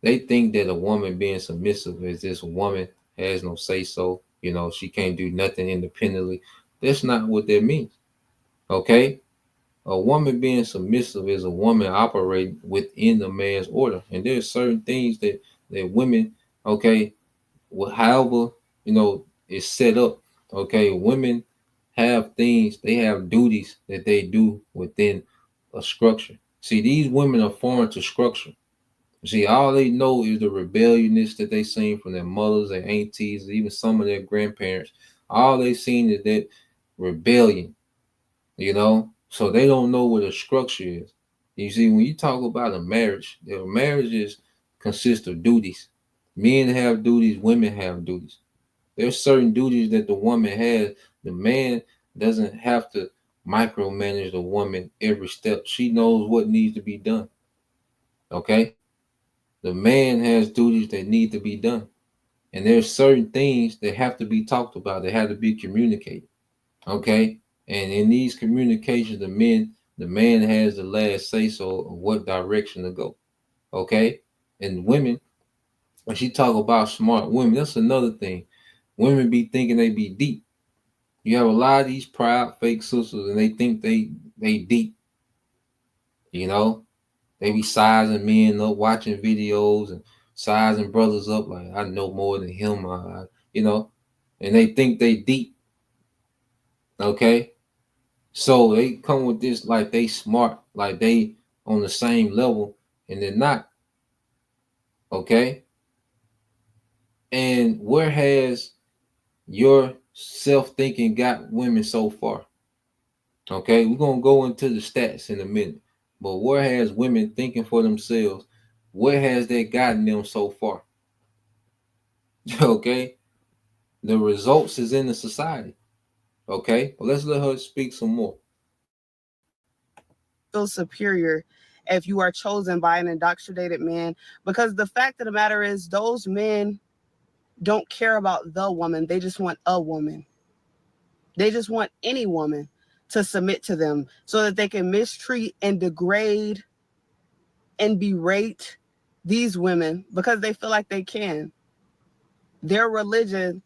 they think that a woman being submissive is this woman has no say so, she can't do nothing independently. That's not what that means. Okay. A woman being submissive is a woman operating within the man's order. And there's certain things that women, okay, however, is set up. Okay. Women have things, they have duties that they do within a structure. See, these women are foreign to structure. See, all they know is the rebelliousness that they seen from their mothers, their aunties, even some of their grandparents. All they seen is that rebellion, so they don't know what a structure is. You see, when you talk about a marriage, marriages consist of duties. Men have duties, women have duties. There's certain duties that the woman has. The man doesn't have to micromanage the woman every step. She knows what needs to be done. Okay? The man has duties that need to be done. And there's certain things that have to be talked about, that have to be communicated. Okay? And in these communications, the man has the last say so of what direction to go. Okay? And women, when she talk about smart women, that's another thing. Women be thinking they be deep. You have a lot of these proud fake sisters, and they think they deep. You know, they be sizing men up, watching videos and sizing brothers up like I know more than him. You know, and they think they deep. Okay, so they come with this like they smart, like they on the same level, and they're not. Okay, and where has your self thinking got women so far? Okay, we're gonna go into the stats in a minute, but where has women thinking for themselves? Where has that gotten them so far? Okay, the results is in the society. Okay, but let's let her speak some more. Feel superior if you are chosen by an indoctrinated man, because the fact of the matter is those men don't care about the woman. They just want a woman. They just want any woman to submit to them so that they can mistreat and degrade and berate these women because they feel like they can. Their religion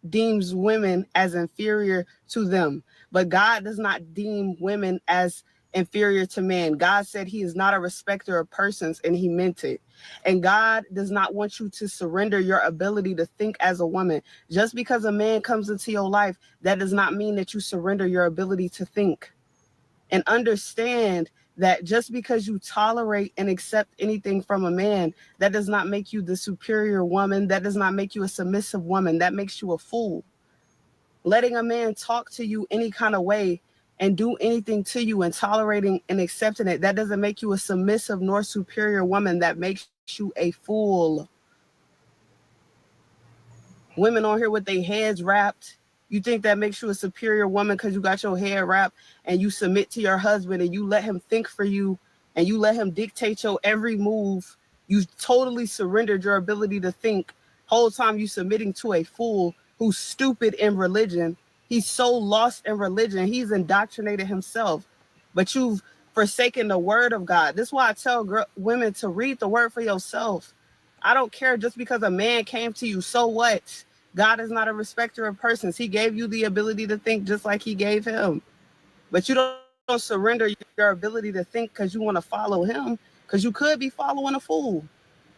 deems women as inferior to them, but God does not deem women as inferior to man. God said he is not a respecter of persons, and he meant it. And God does not want you to surrender your ability to think as a woman. Just because a man comes into your life, that does not mean that you surrender your ability to think. And understand that just because you tolerate and accept anything from a man, that does not make you the superior woman. That does not make you a submissive woman. That makes you a fool. Letting a man talk to you any kind of way and do anything to you and tolerating and accepting it, that doesn't make you a submissive nor superior woman. That makes you a fool. Women on here with their heads wrapped. You think that makes you a superior woman because you got your hair wrapped and you submit to your husband and you let him think for you and you let him dictate your every move. You totally surrendered your ability to think. Whole time you submitting to a fool who's stupid in religion. He's so lost in religion. He's indoctrinated himself. But you've forsaken the word of God. This is why I tell women to read the word for yourself. I don't care just because a man came to you. So what? God is not a respecter of persons. He gave you the ability to think just like he gave him. But you don't surrender your ability to think because you want to follow him, because you could be following a fool.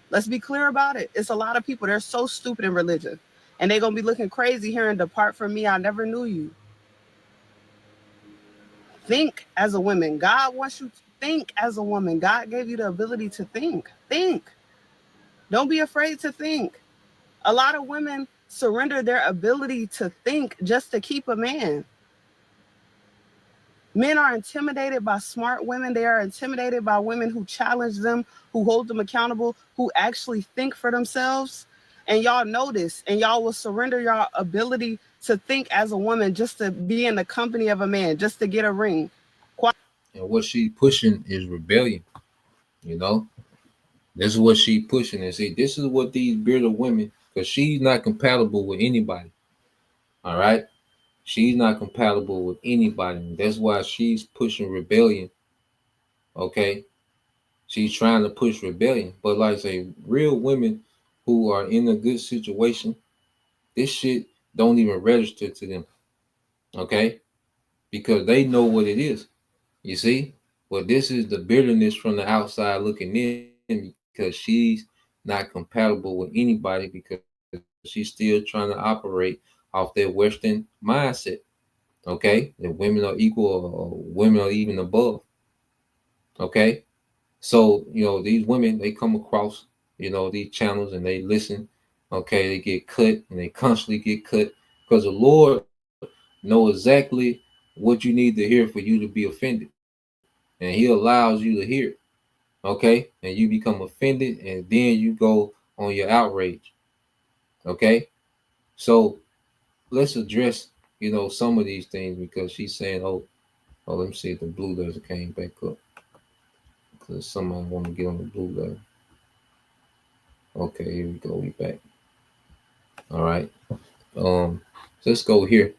Let's be clear about it. It's a lot of people, they're so stupid in religion. And they're going to be looking crazy here and depart from me. I never knew you. Think as a woman. God wants you to think as a woman. God gave you the ability to think. Think. Don't be afraid to think. A lot of women surrender their ability to think just to keep a man. Men are intimidated by smart women. They are intimidated by women who challenge them, who hold them accountable, who actually think for themselves. And y'all know this, and y'all will surrender your ability to think as a woman just to be in the company of a man, just to get a ring. And what she pushing is rebellion. You know, this is what she pushing. And see, this is what these bearded women, because she's not compatible with anybody. All right. She's not compatible with anybody. That's why she's pushing rebellion. Okay. She's trying to push rebellion. But like I say, real women who are in a good situation, this shit don't even register to them. Okay. Because they know what it is. You see? But this is the bitterness from the outside looking in, because she's not compatible with anybody, because she's still trying to operate off that Western mindset. Okay, that women are equal, or women are even above. Okay, so these women, they come across these channels and they listen. Okay, they get cut and they constantly get cut because the Lord know exactly what you need to hear for you to be offended, and He allows you to hear it. Okay, and you become offended, and then you go on your outrage. Okay, so let's address some of these things, because she's saying, oh, let me see if the blue letter came back up, because somebody want to get on the blue letter. Okay, here we go. We back. All right. So let's go here.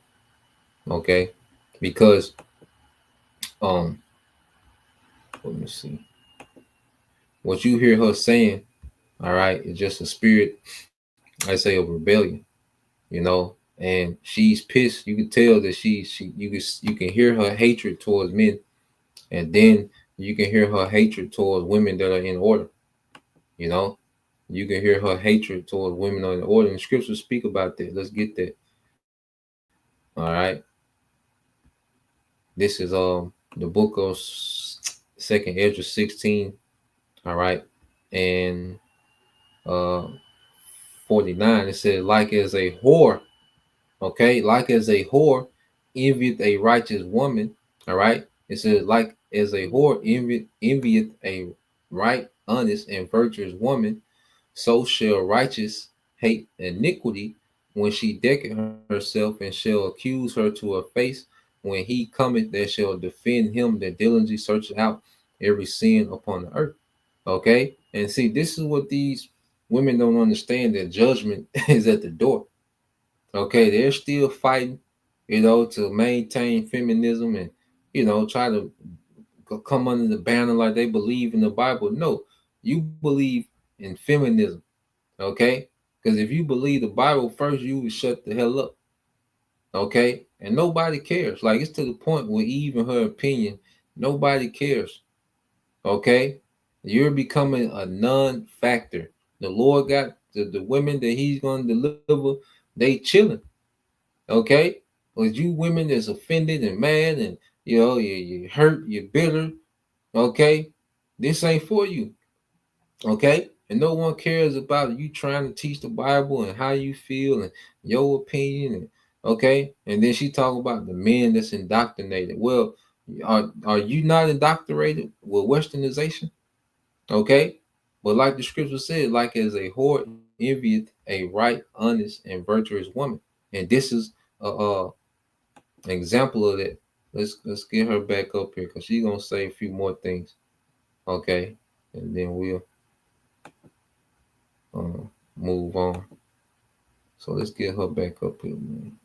Okay, because let me see. What you hear her saying, all right, is just a spirit, I say, of rebellion. and she's pissed. You can tell that you can hear her hatred towards men, and then you can hear her hatred towards women that are in order. You know, you can hear her hatred towards women that are in order. And scriptures speak about that. Let's get that. All right. This is the book of Second Ezra 16. All right, and uh 49. It says, like as a whore. Okay, like as a whore envieth a righteous woman. All right. It says, like as a whore envieth a right, honest, and virtuous woman, so shall righteous hate iniquity when she decketh herself, and shall accuse her to her face. When he cometh, that shall defend him that diligently searcheth out every sin upon the earth. Okay. And see, this is what these women don't understand, that judgment is at the door. Okay, they're still fighting, to maintain feminism and, try to come under the banner like they believe in the Bible. No, you believe in feminism. Okay, because if you believe the Bible first, you would shut the hell up. Okay, and nobody cares. Like, it's to the point where even her opinion, nobody cares. Okay, you're becoming a non-factor. The Lord got the women that He's going to deliver. They chilling. Okay, but you women that's offended and mad, and you hurt, you're bitter. Okay, this ain't for you. Okay, and no one cares about you trying to teach the Bible and how you feel and your opinion. And okay, and then she talk about the men that's indoctrinated. Well, are you not indoctrinated with Westernization? Okay, but like the scripture said, like as a whore envieth a right, honest, and virtuous woman, and this is a example of that. Let's get her back up here, because she's gonna say a few more things. Okay, and then we'll move on. So let's get her back up here, man.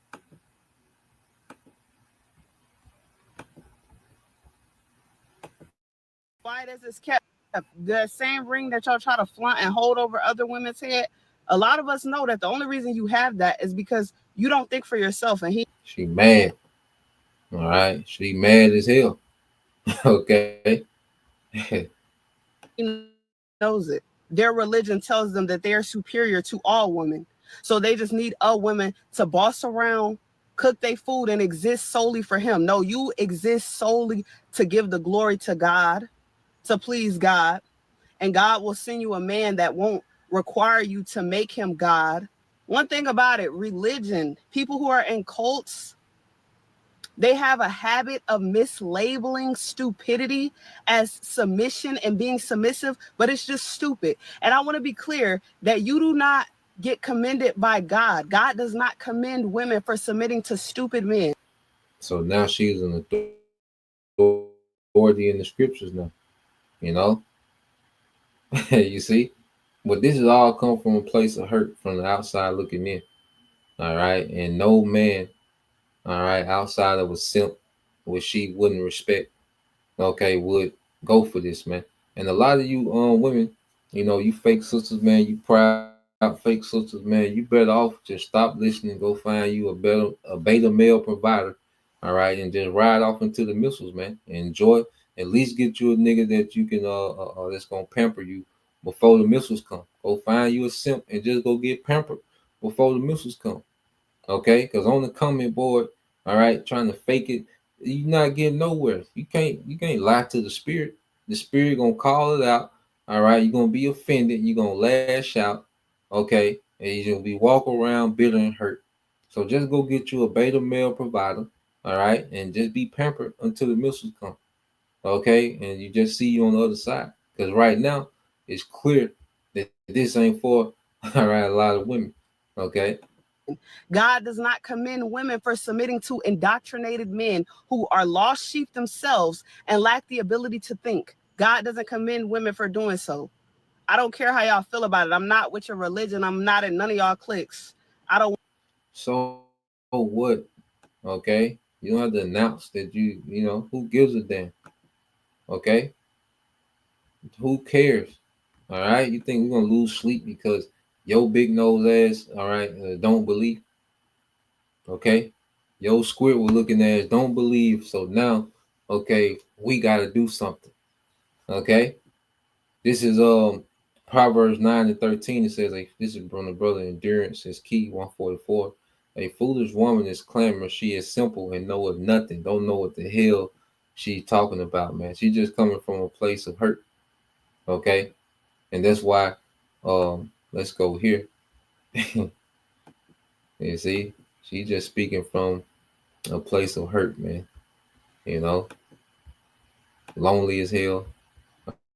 Why does this kept the same ring that y'all try to flaunt and hold over other women's head? A lot of us know that the only reason you have that is because you don't think for yourself, and she mad. All right, she mad as hell. Okay. he knows it. Their religion tells them that they are superior to all women, so they just need a woman to boss around, cook their food, and exist solely for him. No, you exist solely to give the glory to God, to please God, and God will send you a man that won't require you to make him God. One thing about it, religion, people who are in cults, they have a habit of mislabeling stupidity as submission and being submissive, but it's just stupid. And I want to be clear that you do not get commended by God. God does not commend women for submitting to stupid men. So now she's an authority in the scriptures now. You see? But this has all come from a place of hurt from the outside looking in. All right. And no man, all right, outside of a simp, which she wouldn't respect, okay, would go for this, man. And a lot of you women, you fake sisters, man, you proud fake sisters, man, you better off just stop listening, go find you a beta male provider, all right, and just ride off into the missiles, man. And enjoy, at least get you a nigga that you can that's gonna pamper you before the missiles come. Go find you a simp and just go get pampered before the missiles come. Okay, because on the comment board, all right, trying to fake it, you're not getting nowhere. You can't lie to the spirit. The spirit gonna call it out. All right, you're gonna be offended. You're gonna lash out. Okay, and you're gonna be walking around bitter and hurt. So just go get you a beta male provider. All right, and just be pampered until the missiles come. Okay, and you just see you on the other side. Because right now it's clear that this ain't for all right a lot of women. Okay. God does not commend women for submitting to indoctrinated men who are lost sheep themselves and lack the ability to think. God doesn't commend women for doing so. I don't care how y'all feel about it. I'm not with your religion. I'm not in none of y'all cliques. I don't. So what? Okay, you don't have to announce that who gives a damn. Okay, who cares? All right, you think we're gonna lose sleep because your big nose ass, all right, don't believe? Okay, yo, Squidward looking at us, don't believe. So now, okay, we got to do something. Okay, this is Proverbs 9:13. It says, this is from the brother endurance is key 144. A foolish woman is clamorous. She is simple and knoweth nothing. Don't know what the hell she's talking about, man. She's just coming from a place of hurt. Okay, and that's why. Let's go here. You see, she's just speaking from a place of hurt, man. You know, lonely as hell.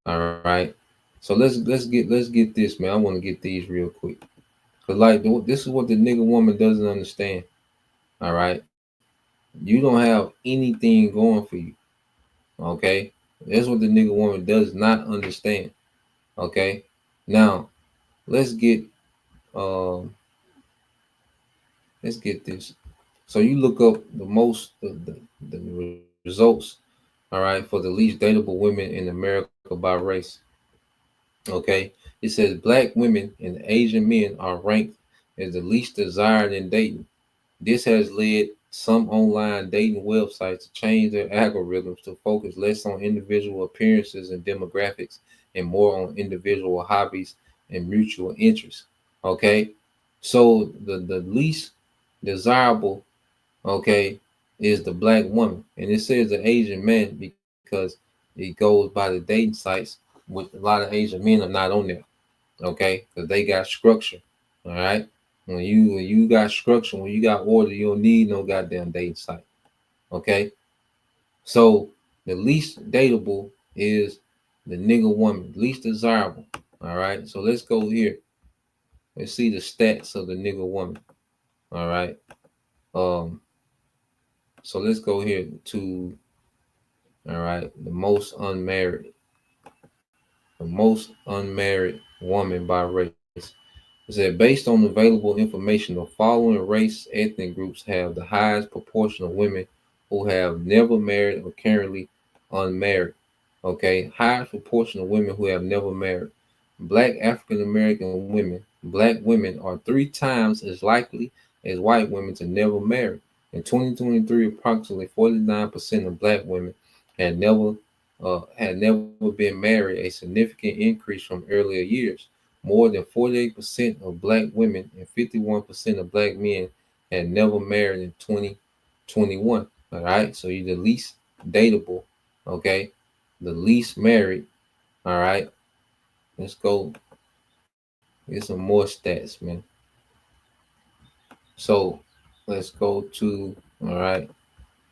All right. So let's get this, man. I want to get these real quick. Cause like this is what the nigga woman doesn't understand. All right. You don't have anything going for you. Okay. That's what the nigga woman does not understand. Okay. Now let's get um let's get this. So you look up the results, all right, for the least dateable women in America by race. Okay, it says black women and Asian men are ranked as the least desired in dating. This has led some online dating websites to change their algorithms to focus less on individual appearances and demographics and more on individual hobbies and mutual interests. Okay, so the least desirable, okay, is the black woman, and it says the Asian man because it goes by the dating sites. With a lot of Asian men are not on there, okay, because they got structure. All right, when you got structure, when you got order, you don't need no goddamn dating site. Okay, so the least dateable is the nigga woman, least desirable. All right, so let's go here. Let's see the stats of the nigga woman. All right, um, so let's go here to, all right, the most unmarried woman by race. It said, based on available information, the following race ethnic groups have the highest proportion of women who have never married or currently unmarried. Okay, highest proportion of women who have never married. Black African American women, black women are 3 times as likely as white women to never marry. In 2023, approximately 49% of black women had never been married, a significant increase from earlier years. More than 48% of black women and 51% of black men had never married in 2021. All right, so you're the least dateable, okay, the least married. All right, let's go get some more stats, man. So let's go to, all right,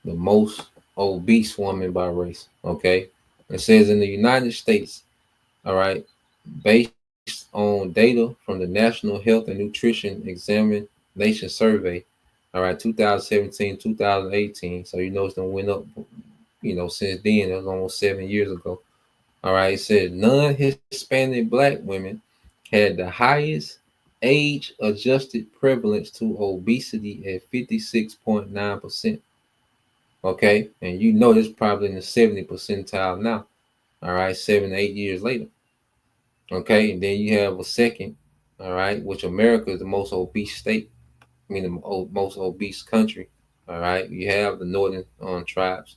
the most obese woman by race. Okay, it says in the United States, all right, based on data from the National Health and Nutrition Examination Survey, all right, 2017, 2018. So you know it's done went up, since then. It was almost 7 years ago. All right, it says non-Hispanic black women had the highest age-adjusted prevalence to obesity at 56.9%. Okay, and you know this probably in the 70 percentile now. All right, 7 8 years later. Okay, and then you have a second, all right, which America is the most obese state. I mean, the most obese country. All right, you have the northern tribes.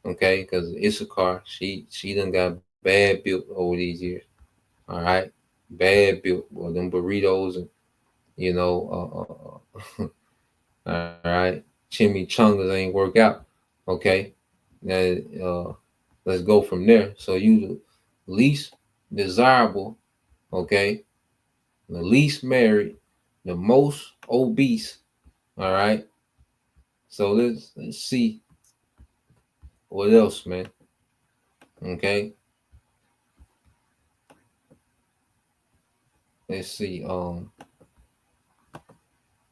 Okay, because Issachar, she done got bad built over these years. All right, bad built. Well, them burritos and you know, all right, chimichangas ain't work out. Okay, now let's go from there. So you the least desirable, okay, the least married, the most obese. All right. So let's see what else, man. Okay. Let's see. The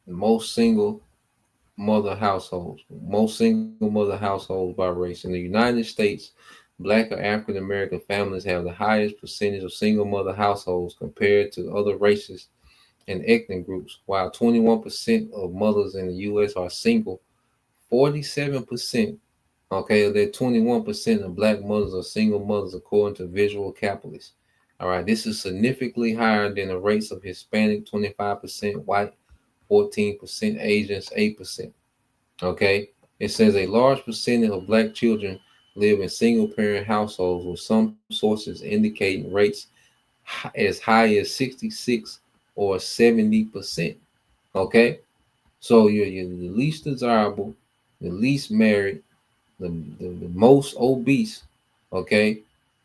most single mother households by race in the United States. Black or African American families have the highest percentage of single mother households compared to other races and ethnic groups. While 21% of mothers in the U.S. are single, 47%, okay, of that 21% of black mothers are single mothers, according to Visual Capitalist. All right, this is significantly higher than the rates of Hispanic, 25%, white, 14%, Asians 8%. Okay, it says a large percentage of black children live in single parent households, with some sources indicating rates as high as 66 or 70%. Okay, so you're the least desirable, the least married, the most obese, okay,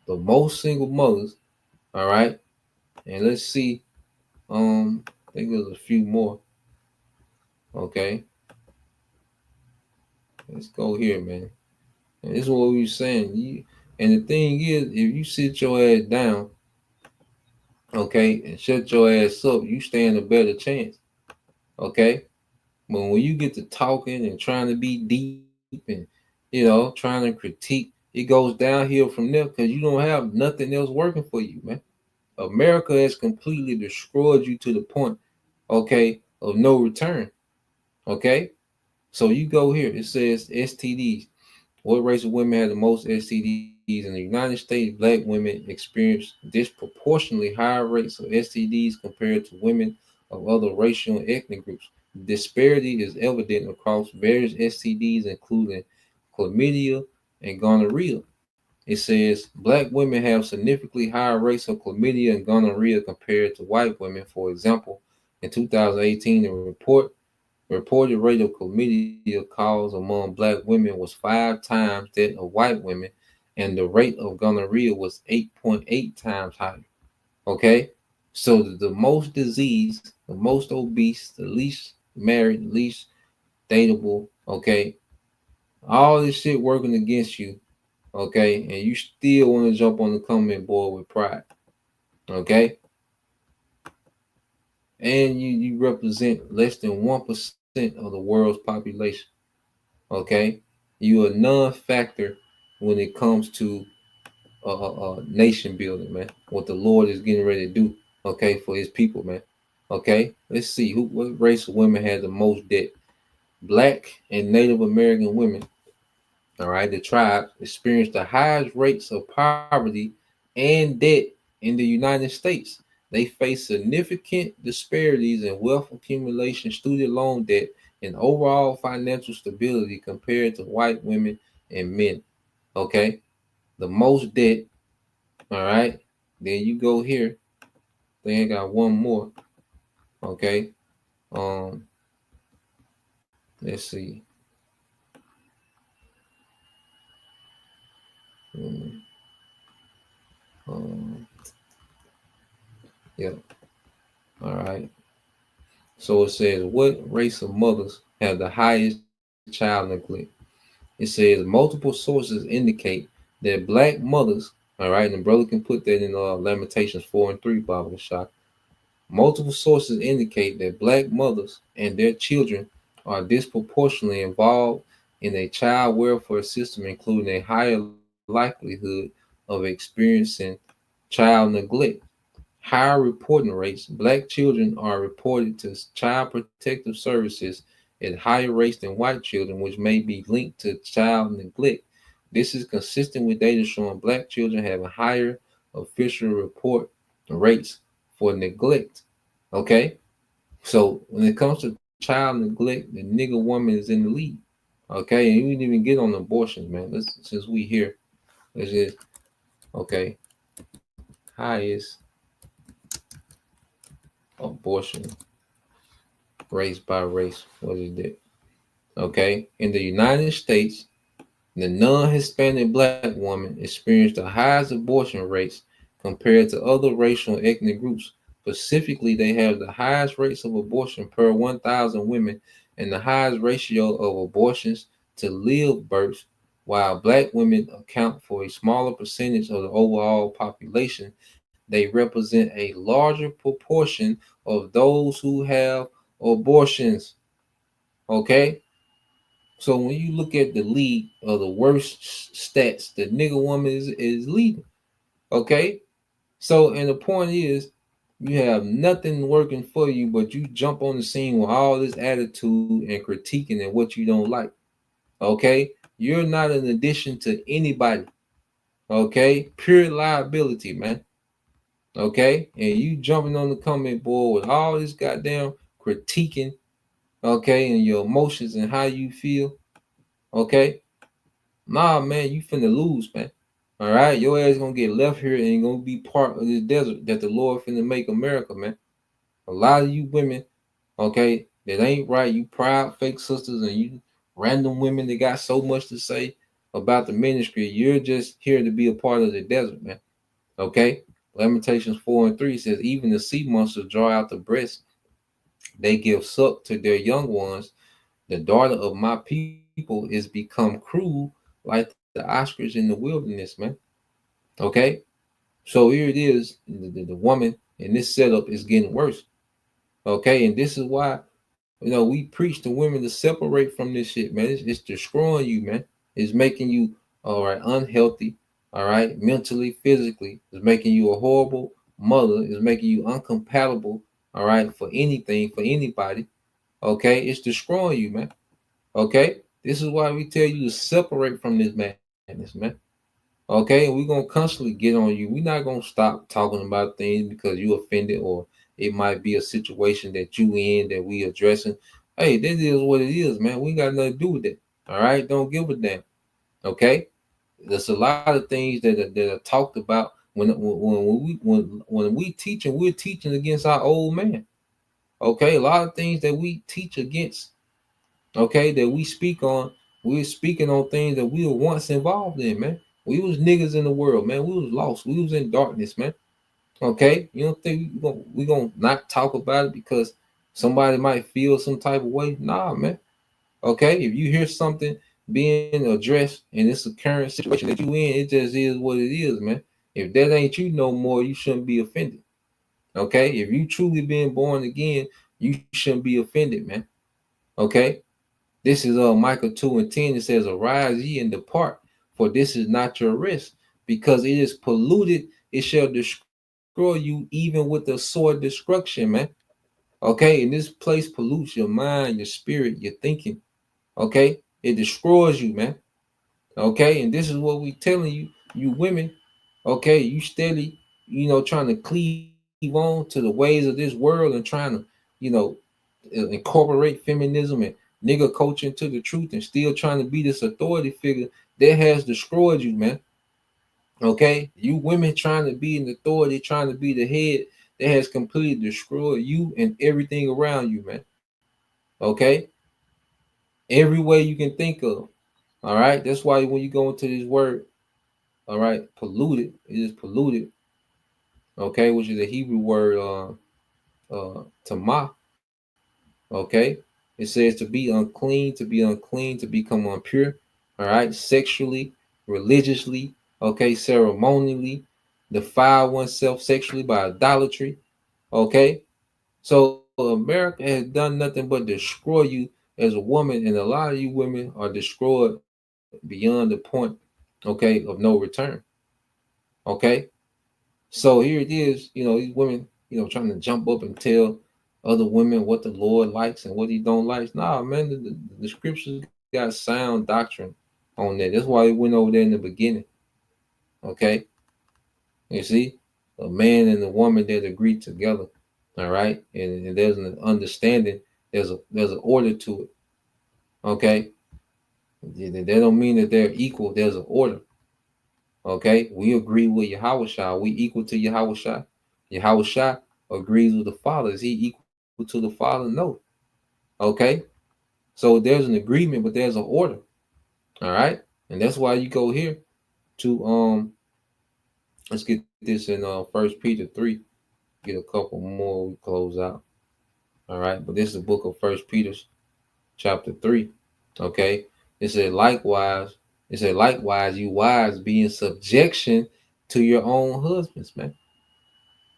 the most single mothers. All right, and let's see. I think there's a few more. Okay, let's go here, man. And this is what we were saying. And the thing is, if you sit your ass down, okay, and shut your ass up, you stand a better chance. Okay, but when you get to talking and trying to be deep and trying to critique, it goes downhill from there because you don't have nothing else working for you, man. America has completely destroyed you to the point, okay, of no return. Okay, so you go here. It says STDs. What race of women have the most STDs in the United States? Black women experience disproportionately higher rates of STDs compared to women of other racial and ethnic groups. The disparity is evident across various STDs, including chlamydia and gonorrhea. It says black women have significantly higher rates of chlamydia and gonorrhea compared to white women. For example, in 2018, a reported rate of chlamydia caused among black women was 5 times that of white women, and the rate of gonorrhea was 8.8 times higher. Okay, so the most diseased, the most obese, the least married, the least dateable. Okay, all this shit working against you. Okay, and you still want to jump on the comment board with pride. Okay, and you represent less than 1% of the world's population. Okay, you a non-factor when it comes to nation building, man. What the Lord is getting ready to do, okay, for His people, man. Okay, let's see what race of women has the most debt. Black and Native American women, all right, the tribe experienced the highest rates of poverty and debt in the United States. They face significant disparities in wealth accumulation, student loan debt, and overall financial stability compared to white women and men. Okay, the most debt. All right, then you go here. Then I got one more. Okay, let's see. Um, um, yeah. All right. So it says, what race of mothers have the highest child neglect? It says multiple sources indicate that black mothers, all right, and brother can put that in Lamentations 4 and 3 Bible shot. Multiple sources indicate that black mothers and their children are disproportionately involved in a child welfare system, including a higher likelihood of experiencing child neglect. Higher reporting rates. Black children are reported to child protective services at higher rates than white children, which may be linked to child neglect. This is consistent with data showing black children have a higher official report rates for neglect. Okay, so when it comes to child neglect, the nigga woman is in the lead. Okay, and you didn't even get on abortions, man. Since we here, let's just highest abortion race by race. What is that? Okay, in the United States, the non-Hispanic black woman experienced the highest abortion rates compared to other racial and ethnic groups. Specifically, they have the highest rates of abortion per 1,000 women and the highest ratio of abortions to live births. While black women account for a smaller percentage of the overall population, they represent a larger proportion of those who have abortions. Okay? So when you look at the league of the worst stats, the nigga woman is leading. Okay? So, and the point is, you have nothing working for you, but you jump on the scene with all this attitude and critiquing and what you don't like. Okay? You're not an addition to anybody. Okay? Pure liability, man. Okay, and you jumping on the comment board with all this goddamn critiquing, okay, and your emotions and how you feel, okay, nah, man, you finna lose, man. All right, your ass gonna get left here and gonna be part of this desert that the Lord finna make America, man. A lot of you women, okay, that ain't right. You proud fake sisters and you random women that got so much to say about the ministry. You're just here to be a part of the desert, man. Okay. Lamentations 4:3 says, even the sea monsters draw out the breast. They give suck to their young ones. The daughter of my people is become cruel like the ostrich in the wilderness, man. Okay. So here it is. The woman in this setup is getting worse. Okay. And this is why, we preach to women to separate from this shit, man. It's destroying you, man. It's making you, all right, unhealthy, all right, mentally, physically. It's making you a horrible mother. It's making you uncompatible, all right, for anything, for anybody. Okay. It's destroying you, man. Okay. This is why we tell you to separate from this madness, man. Okay, and we're gonna constantly get on you. We're not gonna stop talking about things because you offended, or it might be a situation that you in that we addressing. Hey, this is what it is, man. We got nothing to do with it. All right, don't give a damn. Okay, there's a lot of things that are talked about when we teaching, we're teaching against our old man. Okay, a lot of things that we teach against. Okay, that we speak on, we're speaking on things that we were once involved in, man. We was niggas in the world, man. We was lost. We was in darkness, man. Okay, you don't think we gonna not talk about it because somebody might feel some type of way? Nah, man. Okay, if you hear something being addressed and it's a current situation that you in, it just is what it is, man. If that ain't you no more, you shouldn't be offended. Okay, if you truly been born again, you shouldn't be offended, man. Okay, this is Micah 2:10. It says, arise ye and depart, for this is not your rest, because it is polluted, it shall destroy you even with the sword destruction, man. Okay, and this place pollutes your mind, your spirit, your thinking. Okay, it destroys you, man. Okay, and this is what we telling you, you women. Okay, you steady, trying to cleave on to the ways of this world and trying to, you know, incorporate feminism and nigga culture into the truth and still trying to be this authority figure that has destroyed you, man. Okay, you women trying to be an authority, trying to be the head, that has completely destroyed you and everything around you, man. Okay, every way you can think of. All right, that's why when you go into this word, all right, polluted, it is polluted. Okay, which is a Hebrew word, tamah. Okay, it says to be unclean, to be unclean, to become impure. All right, sexually, religiously, okay, ceremonially, defile oneself sexually by idolatry. Okay, so America has done nothing but destroy you as a woman, and a lot of you women are destroyed beyond the point, okay, of no return. Okay, so here it is, these women, trying to jump up and tell other women what the Lord likes and what he don't like. Nah, man, the scriptures got sound doctrine on that. That's why we went over there in the beginning. Okay. You see, a man and a woman that agree together. All right. And there's an understanding, there's an order to it. Okay. That don't mean that they're equal. There's an order. Okay, we agree with Yahushua. We equal to Yahushua. Yahushua agrees with the Father. Is he equal to the Father? No. Okay, so there's an agreement, but there's an order. All right, and that's why you go here to Let's get this in First Peter 3. Get a couple more. We close out. All right, but this is the book of First Peter, chapter 3. Okay, it said likewise. It said likewise, you wives be in subjection to your own husbands, man.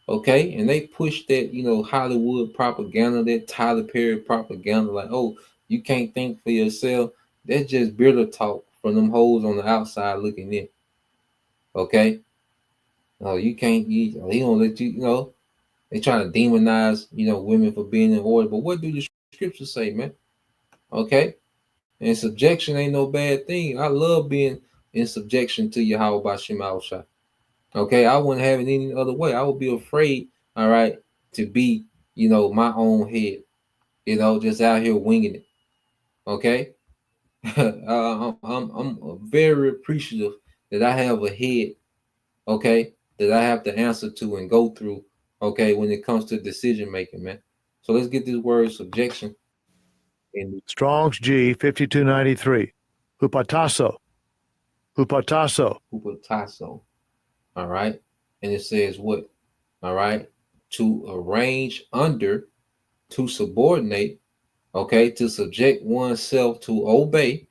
Okay, and they push that, Hollywood propaganda, that Tyler Perry propaganda, like, oh, you can't think for yourself. That's just bitter talk from them hoes on the outside looking in. Okay, no, you can't. He don't let you. They trying to demonize, women for being in order. But what do the scriptures say, man? Okay, and subjection ain't no bad thing. I love being in subjection to Yahweh Bashim Al-Shai. Okay, I wouldn't have it any other way. I would be afraid, all right, to be, my own head. just out here winging it. Okay. I'm very appreciative that I have a head, okay, that I have to answer to and go through, okay, when it comes to decision making, man. So let's get this word subjection in Strong's G 5293. Hupatasso. Hupatasso. Hupatasso. All right. And it says what? All right. To arrange under, to subordinate, okay, to subject oneself to obey,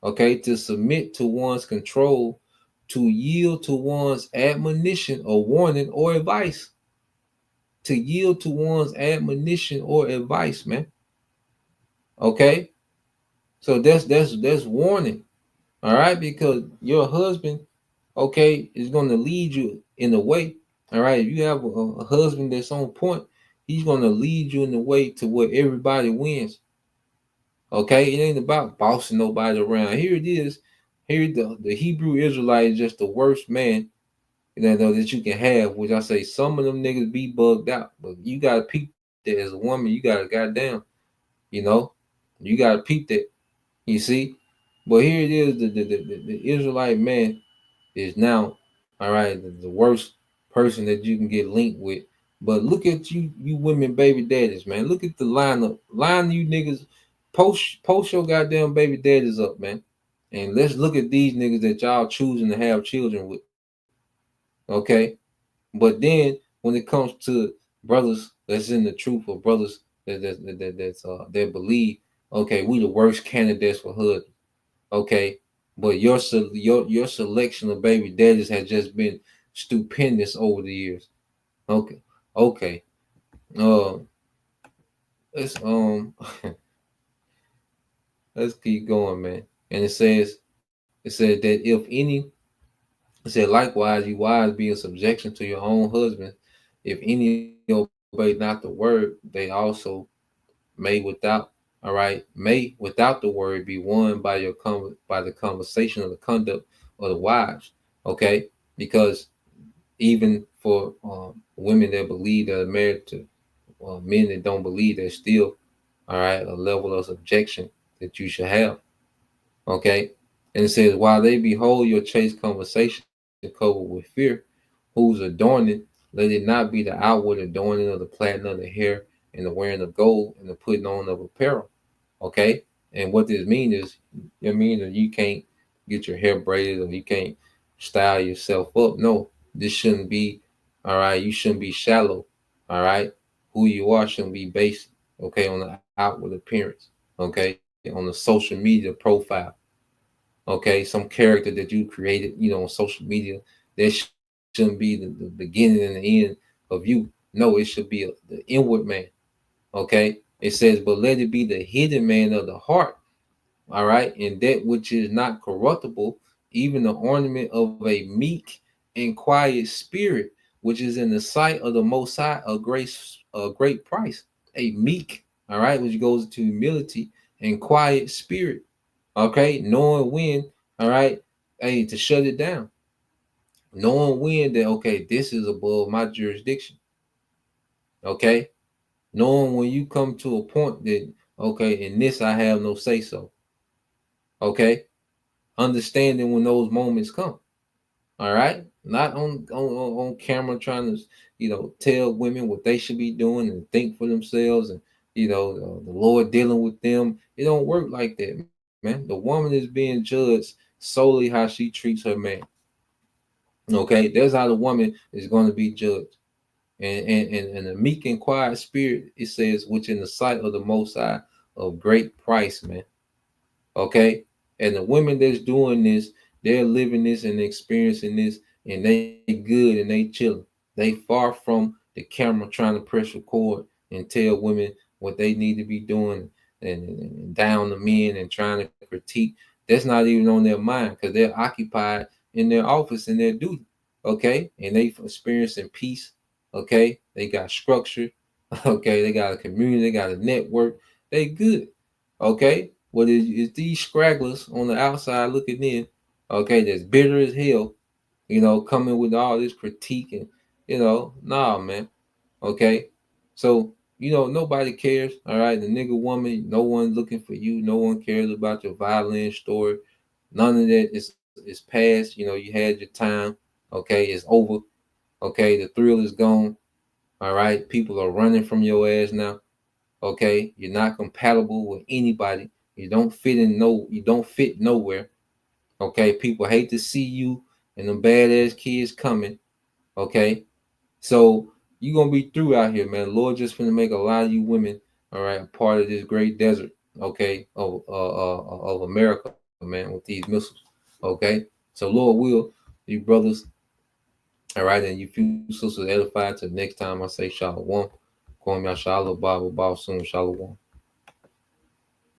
okay, to submit to one's control, to yield to one's admonition or warning or advice. To yield to one's admonition or advice, man. Okay. So that's warning. All right, because your husband, okay, is going to lead you in the way. All right, if you have a husband that's on point, he's going to lead you in the way to where everybody wins. Okay, it ain't about bossing nobody around. Here it is. Here the Hebrew Israelite is just the worst man that you can have. Which I say some of them niggas be bugged out, but you gotta peep that as a woman. You gotta goddamn, you gotta peep that. You see, but here it is. The Israelite man is now, all right, the worst person that you can get linked with. But look at you women baby daddies, man. Look at the lineup. Line you niggas, post your goddamn baby daddies up, man. And let's look at these niggas that y'all choosing to have children with. Okay. But then when it comes to brothers that's in the truth, or brothers that believe, okay, we the worst candidates for hood. Okay. But your selection of baby daddies has just been stupendous over the years. Okay. Okay. Let's let's keep going, man. And it said that if any, it said likewise, you wives be in subjection to your own husband. If any obey not the word, they also may without, all right, may without the word be won by by the conversation of the conduct of the wives. Okay, because even for women that believe that are married to men that don't believe, there's still, all right, a level of subjection that you should have. Okay, and it says, while they behold your chaste conversation covered with fear, whose adorning, let it not be the outward adorning of the plaiting of the hair and the wearing of gold and the putting on of apparel. Okay, and what this means is, it means that you can't get your hair braided or you can't style yourself up. No, this shouldn't be, all right, you shouldn't be shallow. All right, who you are shouldn't be based, okay, on the outward appearance, okay, on the social media profile, okay, some character that you created, on social media. That shouldn't be the beginning and the end of you. No, it should be the inward man. Okay, it says, but let it be the hidden man of the heart, all right, and that which is not corruptible, even the ornament of a meek and quiet spirit, which is in the sight of the Most High a great price. A meek, all right, which goes to humility and quiet spirit. Okay, knowing when, all right, hey, to shut it down. Knowing when that, okay, this is above my jurisdiction. Okay, knowing when you come to a point that, okay, in this I have no say so. Okay, understanding when those moments come. All right, not on camera trying to tell women what they should be doing and think for themselves, and the Lord dealing with them. It don't work like that, man. The woman is being judged solely how she treats her man. Okay, that's how the woman is going to be judged. And a meek and quiet spirit, it says, which in the sight of the Most High of great price, man. Okay, and the women that's doing this, they're living this and experiencing this, and they good and they chilling. They far from the camera trying to press record and tell women what they need to be doing, and down the men and trying to critique. That's not even on their mind, because they're occupied in their office and their duty. Okay, and they experiencing peace. Okay, they got structure. Okay, they got a community, they got a network. They good. Okay, what is these scragglers on the outside looking in? Okay, that's bitter as hell. Coming with all this critique and nah, man. Okay, so you know, nobody cares. All right, the nigga woman, no one looking for you. No one cares about your violin story. None of that is past. You know, you had your time. Okay, it's over. Okay, the thrill is gone. All right, people are running from your ass now. Okay, you're not compatible with anybody. You don't fit in you don't fit nowhere. Okay, people hate to see you and them badass kids coming. Okay, so you're gonna be through out here, man. Lord just gonna make a lot of you women, all right, a part of this great desert, okay, of America, man, with these missiles. Okay, so Lord will, you brothers, all right, and you few sisters edified. Till next time I say shalom. Kwam Yashala Bible Soon Shalom.